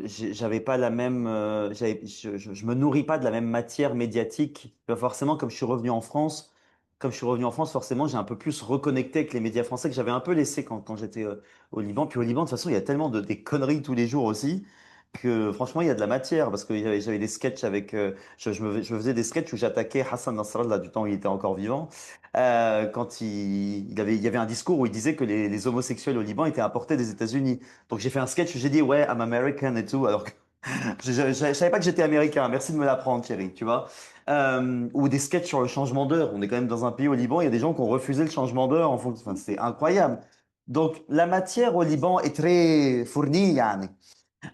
j'avais pas la même, je me nourris pas de la même matière médiatique. Forcément, comme je suis revenu en France, forcément, j'ai un peu plus reconnecté avec les médias français que j'avais un peu laissé quand j'étais au Liban. Puis au Liban, de toute façon, il y a tellement des conneries tous les jours aussi que franchement, il y a de la matière parce que j'avais des sketchs avec, je me faisais des sketchs où j'attaquais Hassan Nasrallah du temps où il était encore vivant. Quand il y avait un discours où il disait que les homosexuels au Liban étaient importés des États-Unis. Donc j'ai fait un sketch où j'ai dit ouais, I'm American et tout, alors que je savais pas que j'étais américain. Merci de me l'apprendre, Thierry, tu vois. Ou des sketchs sur le changement d'heure. On est quand même dans un pays au Liban, il y a des gens qui ont refusé le changement d'heure en fonction. Enfin, c'est incroyable. Donc la matière au Liban est très fournie, yani.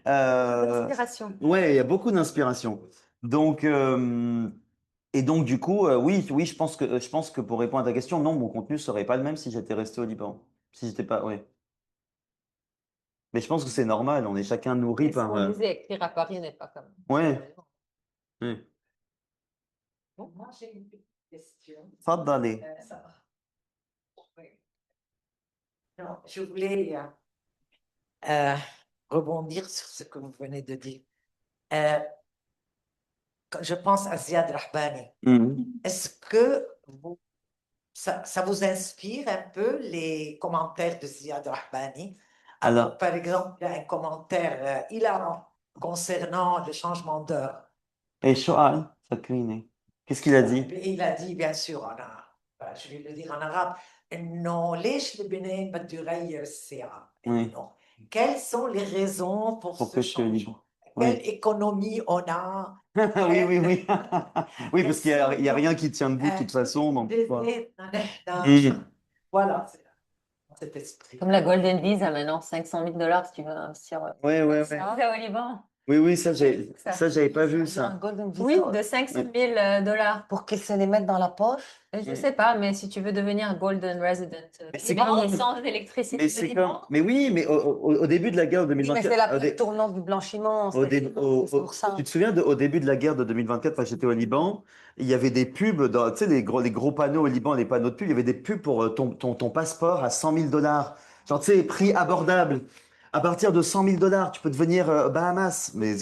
Inspiration. Ouais, il y a beaucoup d'inspiration. Donc et donc, du coup, oui, oui, je pense que pour répondre à ta question, non, mon contenu serait pas le même si j'étais resté au Liban. Si j'étais pas, oui. Mais je pense que c'est normal, on est chacun nourri Et ce par. qu'on disait, écrire à Paris n'est pas comme. Ouais. Oui. Bon, moi, j'ai une petite question. Tfaddali. Ça va. Oui. Non, je voulais rebondir sur ce que vous venez de dire. Quand je pense à Ziad Rahbani. Mhm. Est-ce que ça vous inspire un peu les commentaires de Ziad Rahbani? Alors, Par exemple, il y a un commentaire hilarant concernant le changement d'heure. et Shoal, Sakrini. Qu'est-ce qu'il a dit? Il a dit, bien sûr, je vais le dire en arabe, non, ليش لبنان بده يغير الساعة؟ Oui. Non. Quelles sont les raisons pour Pour ce que je sois changement? libre. quelle Oui. économie on a. Oui, oui, oui. Oui, parce qu'il y a, il y a Nessuno rien qui tient debout de toute façon. Donc, voilà. deve Voilà, c'est dans cet esprit. Comme la Golden Visa maintenant, 500 000 dollars si tu veux investir Ouais, ouais, ouais. ça au Liban. Oui, oui, Ça. ça, j'avais pas vu Un ça. golden Oui, visa de 500 000 dollars. pour qu'ils se les mettent dans la poche. Je Oui. sais pas, mais si tu veux devenir un Golden Resident Mais c'est Liban, comme- sans électricité Mais au c'est Liban. comme, mais oui, mais au début de la guerre de Oui, mais c'est la 2024, plaque tournante du blanchiment. Au C'est dé- c'est pour ça. tu te souviens au début de la guerre de 2024, quand j'étais au Liban, il y avait des pubs, dans, tu sais, les gros panneaux au Liban, les panneaux de pub, il y avait des pubs pour ton passeport à 100 000 dollars. Genre, tu sais, prix abordable. À partir de 100 000 dollars, tu peux devenir Bahamas. Mais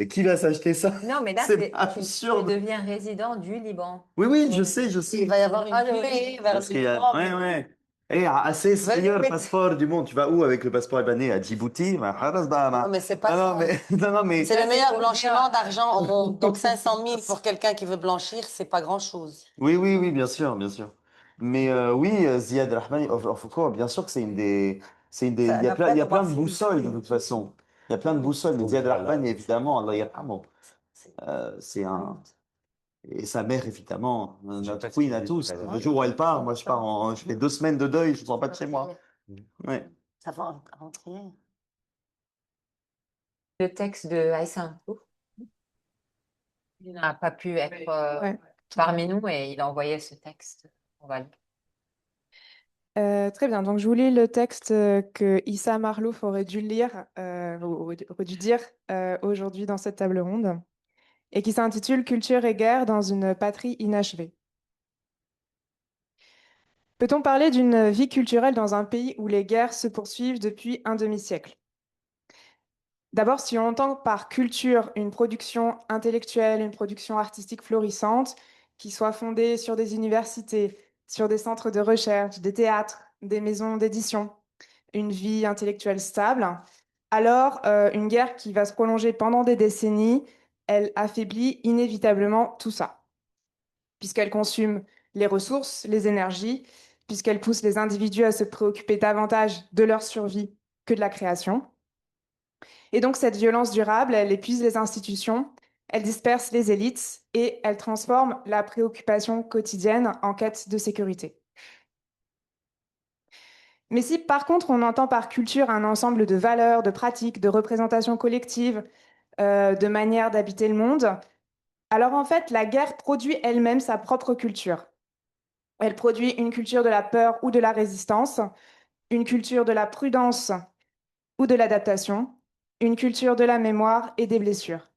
qui va s'acheter ça? Non, mais là, C'est tu absurde. deviens résident du Liban. Oui, oui, je sais, je Il sais. va y avoir une buée vers Parce le qu'il y a, Liban. ouais, ouais. Et assez Venez meilleur mettre- passeport du monde. Tu vas où avec le passeport libanais? À Djibouti? Bah, Khalas, Bahama. Non, mais c'est pas Non, non, ça. mais, non, non, mais, C'est le meilleur pour blanchiment dire- d'argent au monde. Donc 500 000 pour quelqu'un qui veut blanchir, c'est pas grand-chose. oui, oui, oui, bien sûr, bien sûr. Mais oui, Ziad Rahmani, Foucault, bien sûr que Ça n'a il y a pas plein de commencé. boussoles de toute façon. Il y a plein de boussoles. Mais Ziad Rahmani, évidemment, Allah yarhamou, c'est un, et sa mère, évidemment, notre queen à tous. Le jour où elle part, moi, je fais 2 semaines de deuil, je ne sors pas de chez moi. Ouais. Ça va rentrer. Le texte de Aïssa Hampour. Il n'a pas pu être Ouais. parmi nous et il a envoyé ce texte. On va le- Très bien, donc je vous lis le texte que Issa Marlouf aurait dû lire, aurait dû dire aujourd'hui dans cette table ronde, et qui s'intitule Culture et guerre dans une patrie inachevée. Peut-on parler d'une vie culturelle dans un pays où les guerres se poursuivent depuis un demi-siècle? D'abord, si on entend par culture une production intellectuelle, une production artistique florissante, qui soit fondée sur des universités, sur des centres de recherche, des théâtres, des maisons d'édition, une vie intellectuelle stable, alors une guerre qui va se prolonger pendant des décennies, elle affaiblit inévitablement tout ça, puisqu'elle consume les ressources, les énergies, puisqu'elle pousse les individus à se préoccuper davantage de leur survie que de la création. Et donc cette violence durable, elle épuise les institutions, elle disperse les élites et elle transforme la préoccupation quotidienne en quête de sécurité. Mais si par contre on entend par culture un ensemble de valeurs, de pratiques, de représentations collectives, de manières d'habiter le monde, alors en fait la guerre produit elle-même sa propre culture. Elle produit une culture de la peur ou de la résistance, une culture de la prudence ou de l'adaptation, une culture de la mémoire et des blessures.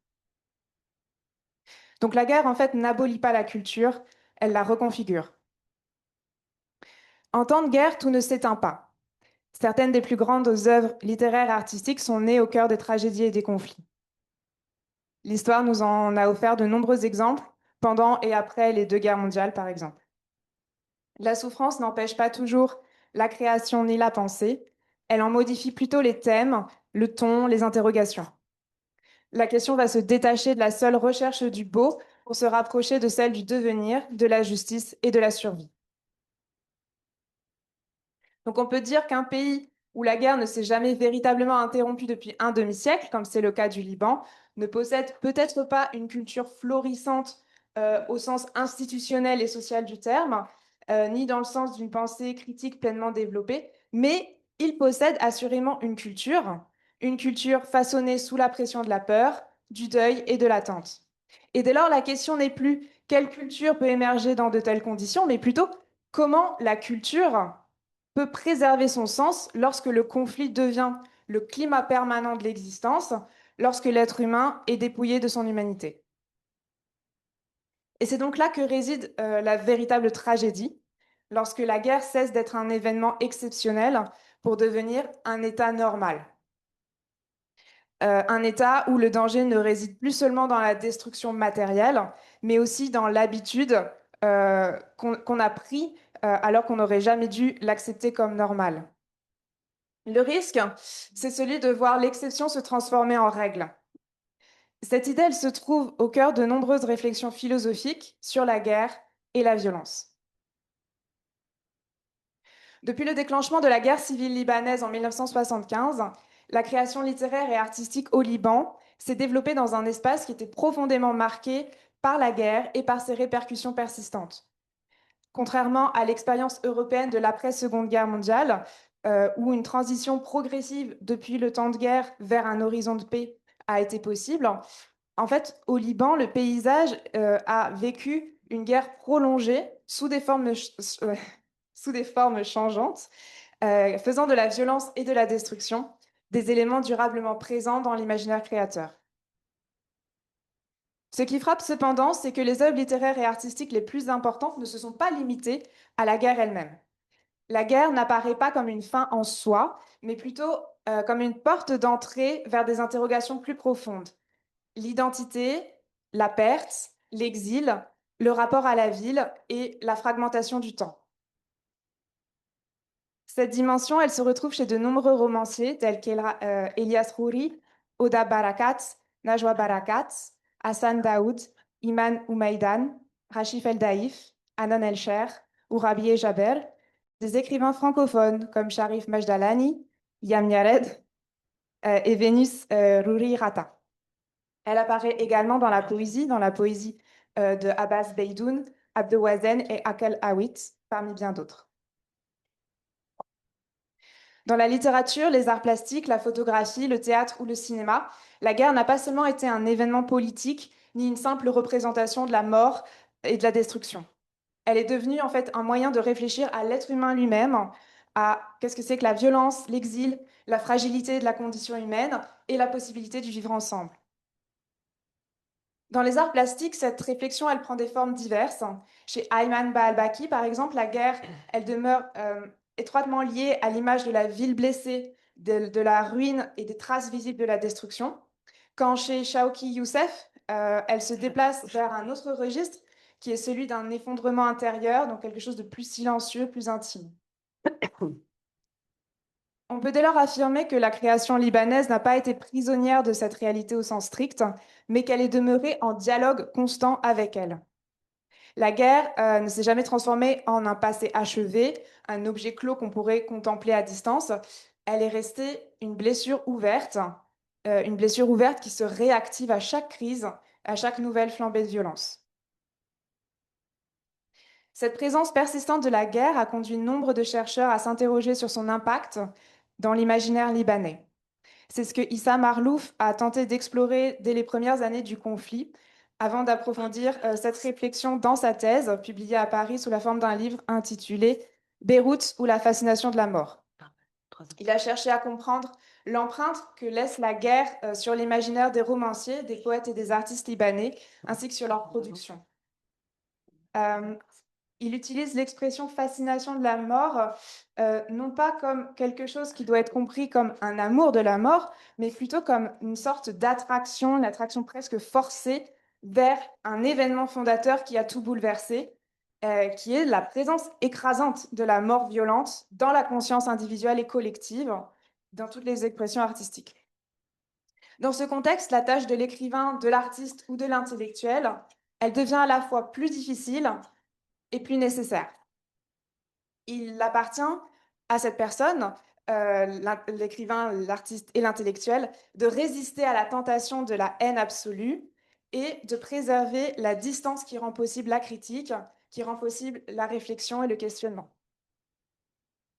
Donc la guerre, en fait, n'abolit pas la culture, elle la reconfigure. En temps de guerre, tout ne s'éteint pas. Certaines des plus grandes œuvres littéraires et artistiques sont nées au cœur des tragédies et des conflits. L'histoire nous en a offert de nombreux exemples, pendant et après les 2 guerres mondiales, par exemple. La souffrance n'empêche pas toujours la création ni la pensée, elle en modifie plutôt les thèmes, le ton, les interrogations. La question va se détacher de la seule recherche du beau pour se rapprocher de celle du devenir, de la justice et de la survie. Donc on peut dire qu'un pays où la guerre ne s'est jamais véritablement interrompue depuis un demi-siècle, comme c'est le cas du Liban, ne possède peut-être pas une culture florissante au sens institutionnel et social du terme, ni dans le sens d'une pensée critique pleinement développée, mais il possède assurément une culture façonnée sous la pression de la peur, du deuil et de l'attente. Et dès lors, la question n'est plus quelle culture peut émerger dans de telles conditions, mais plutôt comment la culture peut préserver son sens lorsque le conflit devient le climat permanent de l'existence, lorsque l'être humain est dépouillé de son humanité. Et c'est donc là que réside la véritable tragédie, lorsque la guerre cesse d'être un événement exceptionnel pour devenir un état normal. Un état où le danger ne réside plus seulement dans la destruction matérielle, mais aussi dans l'habitude qu'on a pris alors qu'on n'aurait jamais dû l'accepter comme normal. Le risque, c'est celui de voir l'exception se transformer en règle. Cette idée, elle se trouve au cœur de nombreuses réflexions philosophiques sur la guerre et la violence. Depuis le déclenchement de la guerre civile libanaise en 1975, la création littéraire et artistique au Liban s'est développé dans un espace qui était profondément marqué par la guerre et par ses répercussions persistantes. Contrairement à l'expérience européenne de l'après-Seconde Guerre mondiale, où une transition progressive depuis le temps de guerre vers un horizon de paix a été possible, en fait, au Liban, le paysage a vécu une guerre prolongée sous des formes changeantes, faisant de la violence et de la destruction des éléments durablement présents dans l'imaginaire créateur. Ce qui frappe cependant, c'est que les œuvres littéraires et artistiques les plus importantes ne se sont pas limitées à la guerre elle-même. La guerre n'apparaît pas comme une fin en soi, mais plutôt comme une porte d'entrée vers des interrogations plus profondes. L'identité, la perte, l'exil, le rapport à la ville et la fragmentation du temps. Cette dimension, elle se retrouve chez de nombreux romanciers tels qu'Elias Houri, Oda Barakat, Najwa Barakat, Hassan Daoud, Iman Oumaidan, Rachif El-Daïf, Anan El-Sher ou Rabieh Jaber, des écrivains francophones comme Sharif Majdalani, Yam Yared et Vénus Ruri Rata. Elle apparaît également dans la poésie de Abbas Beydoun, Abdewazen et Akel Awit, parmi bien d'autres. Dans la littérature, les arts plastiques, la photographie, le théâtre ou le cinéma, la guerre n'a pas seulement été un événement politique, ni une simple représentation de la mort et de la destruction. Elle est devenue en fait un moyen de réfléchir à l'être humain lui-même, à qu'est-ce que c'est que la violence, l'exil, la fragilité de la condition humaine et la possibilité de vivre ensemble. Dans les arts plastiques, cette réflexion, elle prend des formes diverses. Chez Ayman Baalbaki, par exemple, la guerre, elle demeure étroitement liée à l'image de la ville blessée, de la ruine et des traces visibles de la destruction. Quand chez Shawki Youssef, elle se déplace vers un autre registre qui est celui d'un effondrement intérieur, donc quelque chose de plus silencieux, plus intime. On peut dès lors affirmer que la création libanaise n'a pas été prisonnière de cette réalité au sens strict, mais qu'elle est demeurée en dialogue constant avec elle. La guerre ne s'est jamais transformée en un passé achevé, un objet clos qu'on pourrait contempler à distance. Elle est restée une blessure ouverte qui se réactive à chaque crise, à chaque nouvelle flambée de violence. Cette présence persistante de la guerre a conduit nombre de chercheurs à s'interroger sur son impact dans l'imaginaire libanais. C'est ce que Issa Marlouf a tenté d'explorer dès les premières années du conflit, avant d'approfondir cette réflexion dans sa thèse, publiée à Paris sous la forme d'un livre intitulé « Beyrouth ou la fascination de la mort ». Il a cherché à comprendre l'empreinte que laisse la guerre sur l'imaginaire des romanciers, des poètes et des artistes libanais, ainsi que sur leur production. Il utilise l'expression fascination de la mort, non pas comme quelque chose qui doit être compris comme un amour de la mort, mais plutôt comme une sorte d'attraction, une attraction presque forcée vers un événement fondateur qui a tout bouleversé, qui est la présence écrasante de la mort violente dans la conscience individuelle et collective, dans toutes les expressions artistiques. Dans ce contexte, la tâche de l'écrivain, de l'artiste ou de l'intellectuel, elle devient à la fois plus difficile et plus nécessaire. Il appartient à cette personne, l'écrivain, l'artiste et l'intellectuel, de résister à la tentation de la haine absolue et de préserver la distance qui rend possible la critique, qui rend possible la réflexion et le questionnement.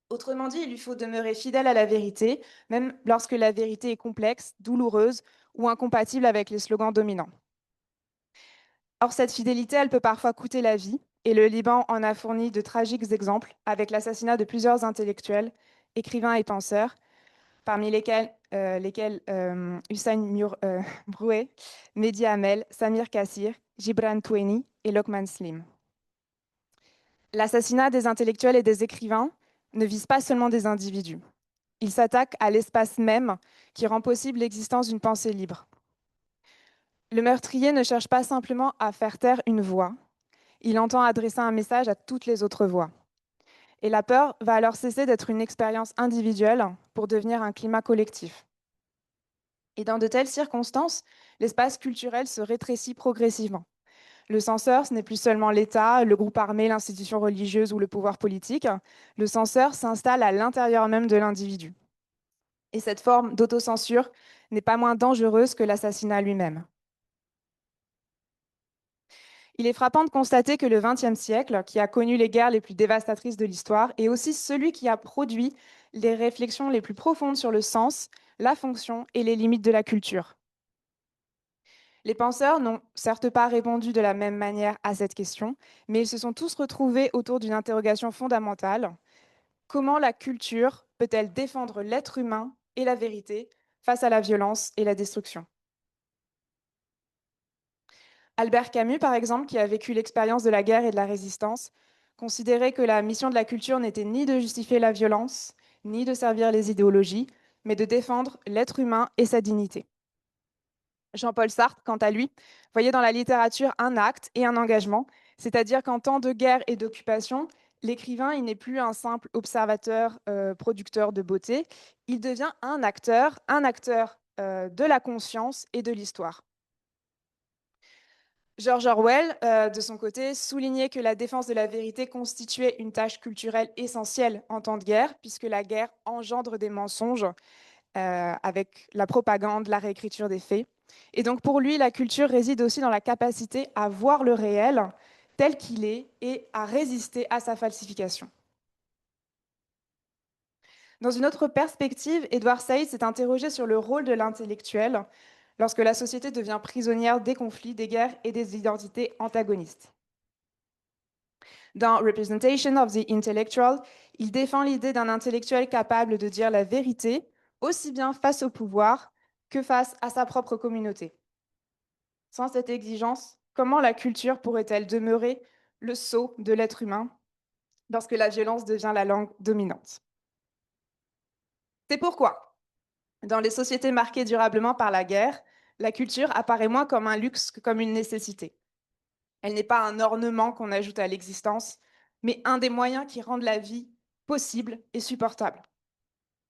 Autrement dit, il lui faut demeurer fidèle à la vérité, même lorsque la vérité est complexe, douloureuse ou incompatible avec les slogans dominants. Or, cette fidélité, elle peut parfois coûter la vie, et le Liban en a fourni de tragiques exemples, avec l'assassinat de plusieurs intellectuels, écrivains et penseurs, parmi lesquels Hussein Broué, Mehdi Hamel, Samir Kassir, Gibran Toueni et Lokman Slim. L'assassinat des intellectuels et des écrivains ne vise pas seulement des individus. Il s'attaque à l'espace même qui rend possible l'existence d'une pensée libre. Le meurtrier ne cherche pas simplement à faire taire une voix, il entend adresser un message à toutes les autres voix. Et la peur va alors cesser d'être une expérience individuelle pour devenir un climat collectif. Et dans de telles circonstances, l'espace culturel se rétrécit progressivement. Le censeur, ce n'est plus seulement l'État, le groupe armé, l'institution religieuse ou le pouvoir politique. Le censeur s'installe à l'intérieur même de l'individu. Et cette forme d'autocensure n'est pas moins dangereuse que l'assassinat lui-même. Il est frappant de constater que le XXe siècle, qui a connu les guerres les plus dévastatrices de l'histoire, est aussi celui qui a produit les réflexions les plus profondes sur le sens, la fonction et les limites de la culture. Les penseurs n'ont certes pas répondu de la même manière à cette question, mais ils se sont tous retrouvés autour d'une interrogation fondamentale. Comment la culture peut-elle défendre l'être humain et la vérité face à la violence et la destruction? Albert Camus, par exemple, qui a vécu l'expérience de la guerre et de la résistance, considérait que la mission de la culture n'était ni de justifier la violence, ni de servir les idéologies, mais de défendre l'être humain et sa dignité. Jean-Paul Sartre, quant à lui, voyait dans la littérature un acte et un engagement, c'est-à-dire qu'en temps de guerre et d'occupation, l'écrivain, il n'est plus un simple observateur, producteur de beauté, il devient un acteur de la conscience et de l'histoire. George Orwell, de son côté, soulignait que la défense de la vérité constituait une tâche culturelle essentielle en temps de guerre, puisque la guerre engendre des mensonges avec la propagande, la réécriture des faits. Et donc pour lui, la culture réside aussi dans la capacité à voir le réel tel qu'il est et à résister à sa falsification. Dans une autre perspective, Edward Said s'est interrogé sur le rôle de l'intellectuel lorsque la société devient prisonnière des conflits, des guerres et des identités antagonistes. Dans Representation of the Intellectual, il défend l'idée d'un intellectuel capable de dire la vérité, aussi bien face au pouvoir que face à sa propre communauté. Sans cette exigence, comment la culture pourrait-elle demeurer le sceau de l'être humain lorsque la violence devient la langue dominante? C'est pourquoi, dans les sociétés marquées durablement par la guerre, la culture apparaît moins comme un luxe que comme une nécessité. Elle n'est pas un ornement qu'on ajoute à l'existence, mais un des moyens qui rendent la vie possible et supportable.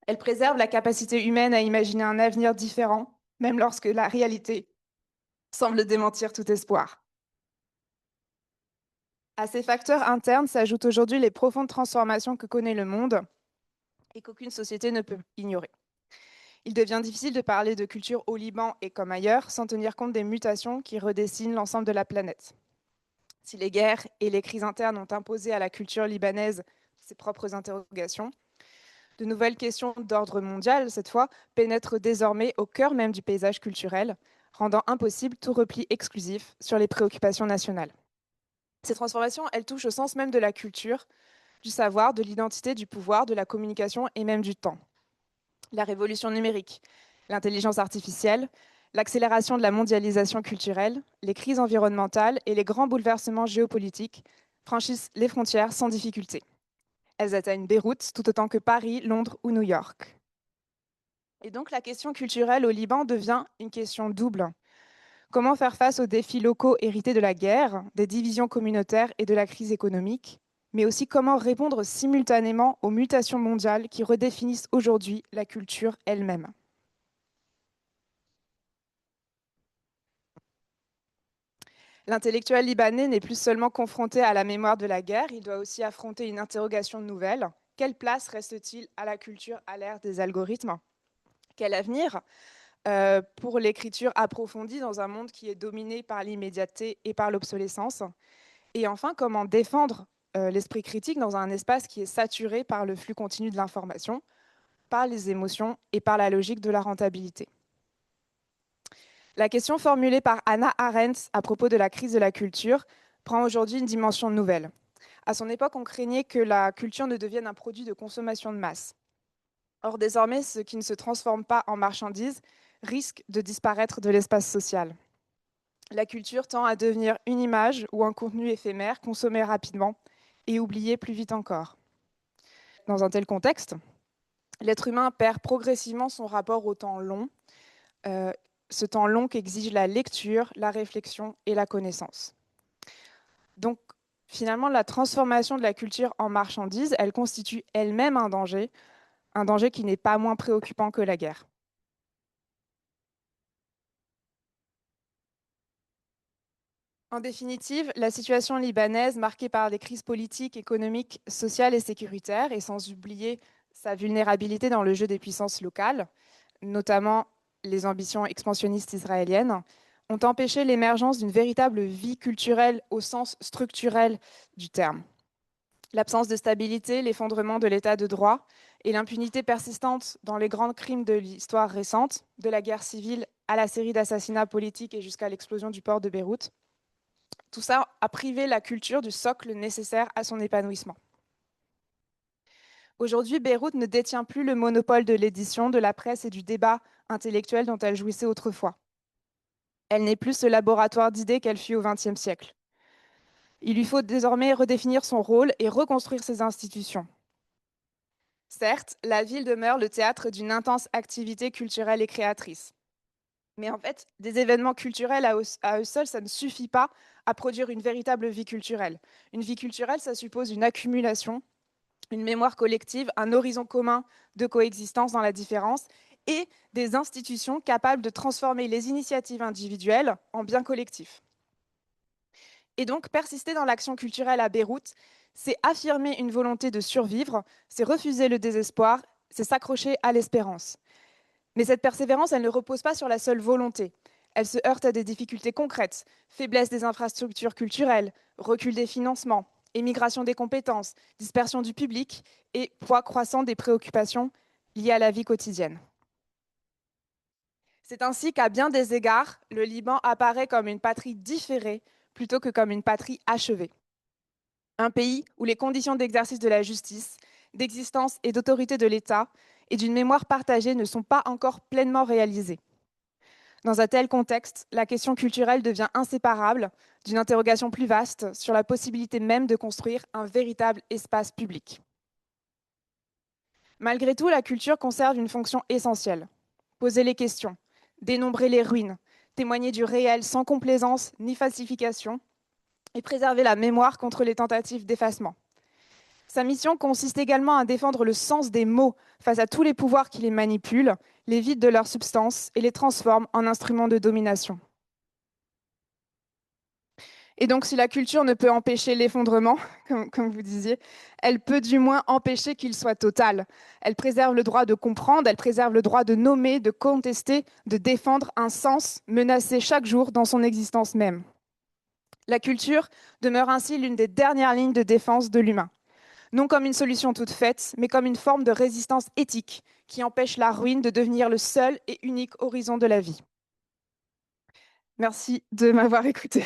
Elle préserve la capacité humaine à imaginer un avenir différent, même lorsque la réalité semble démentir tout espoir. À ces facteurs internes s'ajoutent aujourd'hui les profondes transformations que connaît le monde et qu'aucune société ne peut ignorer. Il devient difficile de parler de culture au Liban et comme ailleurs sans tenir compte des mutations qui redessinent l'ensemble de la planète. Si les guerres et les crises internes ont imposé à la culture libanaise ses propres interrogations, de nouvelles questions d'ordre mondial, cette fois, pénètrent désormais au cœur même du paysage culturel, rendant impossible tout repli exclusif sur les préoccupations nationales. Ces transformations, elles touchent au sens même de la culture, du savoir, de l'identité, du pouvoir, de la communication et même du temps. La révolution numérique, l'intelligence artificielle, l'accélération de la mondialisation culturelle, les crises environnementales et les grands bouleversements géopolitiques franchissent les frontières sans difficulté. Elles atteignent Beyrouth tout autant que Paris, Londres ou New York. Et donc la question culturelle au Liban devient une question double. Comment faire face aux défis locaux hérités de la guerre, des divisions communautaires et de la crise économique, mais aussi comment répondre simultanément aux mutations mondiales qui redéfinissent aujourd'hui la culture elle-même. L'intellectuel libanais n'est plus seulement confronté à la mémoire de la guerre, il doit aussi affronter une interrogation nouvelle. Quelle place reste-t-il à la culture à l'ère des algorithmes? Quel avenir pour l'écriture approfondie dans un monde qui est dominé par l'immédiateté et par l'obsolescence? Et enfin, comment défendre l'esprit critique dans un espace qui est saturé par le flux continu de l'information, par les émotions et par la logique de la rentabilité? La question formulée par Hannah Arendt à propos de la crise de la culture prend aujourd'hui une dimension nouvelle. À son époque, on craignait que la culture ne devienne un produit de consommation de masse. Or, désormais, ce qui ne se transforme pas en marchandise risque de disparaître de l'espace social. La culture tend à devenir une image ou un contenu éphémère, consommé rapidement et oublié plus vite encore. Dans un tel contexte, l'être humain perd progressivement son rapport au temps long, ce temps long qu'exige la lecture, la réflexion et la connaissance. Donc, finalement, la transformation de la culture en marchandise, elle constitue elle-même un danger qui n'est pas moins préoccupant que la guerre. En définitive, la situation libanaise, marquée par des crises politiques, économiques, sociales et sécuritaires, et sans oublier sa vulnérabilité dans le jeu des puissances locales, notamment les ambitions expansionnistes israéliennes, ont empêché l'émergence d'une véritable vie culturelle au sens structurel du terme. L'absence de stabilité, l'effondrement de l'état de droit et l'impunité persistante dans les grands crimes de l'histoire récente, de la guerre civile à la série d'assassinats politiques et jusqu'à l'explosion du port de Beyrouth, tout ça a privé la culture du socle nécessaire à son épanouissement. Aujourd'hui, Beyrouth ne détient plus le monopole de l'édition, de la presse et du débat intellectuel dont elle jouissait autrefois. Elle n'est plus ce laboratoire d'idées qu'elle fut au XXe siècle. Il lui faut désormais redéfinir son rôle et reconstruire ses institutions. Certes, la ville demeure le théâtre d'une intense activité culturelle et créatrice. Mais en fait, des événements culturels à eux seuls, ça ne suffit pas à produire une véritable vie culturelle. Une vie culturelle, ça suppose une accumulation, une mémoire collective, un horizon commun de coexistence dans la différence et des institutions capables de transformer les initiatives individuelles en biens collectifs. Et donc, persister dans l'action culturelle à Beyrouth, c'est affirmer une volonté de survivre, c'est refuser le désespoir, c'est s'accrocher à l'espérance. Mais cette persévérance, elle ne repose pas sur la seule volonté. Elle se heurte à des difficultés concrètes, faiblesse des infrastructures culturelles, recul des financements, émigration des compétences, dispersion du public et poids croissant des préoccupations liées à la vie quotidienne. C'est ainsi qu'à bien des égards, le Liban apparaît comme une patrie différée plutôt que comme une patrie achevée. Un pays où les conditions d'exercice de la justice, d'existence et d'autorité de l'État et d'une mémoire partagée ne sont pas encore pleinement réalisées. Dans un tel contexte, la question culturelle devient inséparable d'une interrogation plus vaste sur la possibilité même de construire un véritable espace public. Malgré tout, la culture conserve une fonction essentielle. Poser les questions, dénombrer les ruines, témoigner du réel sans complaisance ni falsification, et préserver la mémoire contre les tentatives d'effacement. Sa mission consiste également à défendre le sens des mots face à tous les pouvoirs qui les manipulent, les vident de leur substance et les transforment en instruments de domination. Et donc, si la culture ne peut empêcher l'effondrement, comme vous disiez, elle peut du moins empêcher qu'il soit total. Elle préserve le droit de comprendre, elle préserve le droit de nommer, de contester, de défendre un sens menacé chaque jour dans son existence même. La culture demeure ainsi l'une des dernières lignes de défense de l'humain. Non comme une solution toute faite, mais comme une forme de résistance éthique qui empêche la ruine de devenir le seul et unique horizon de la vie. Merci de m'avoir écouté.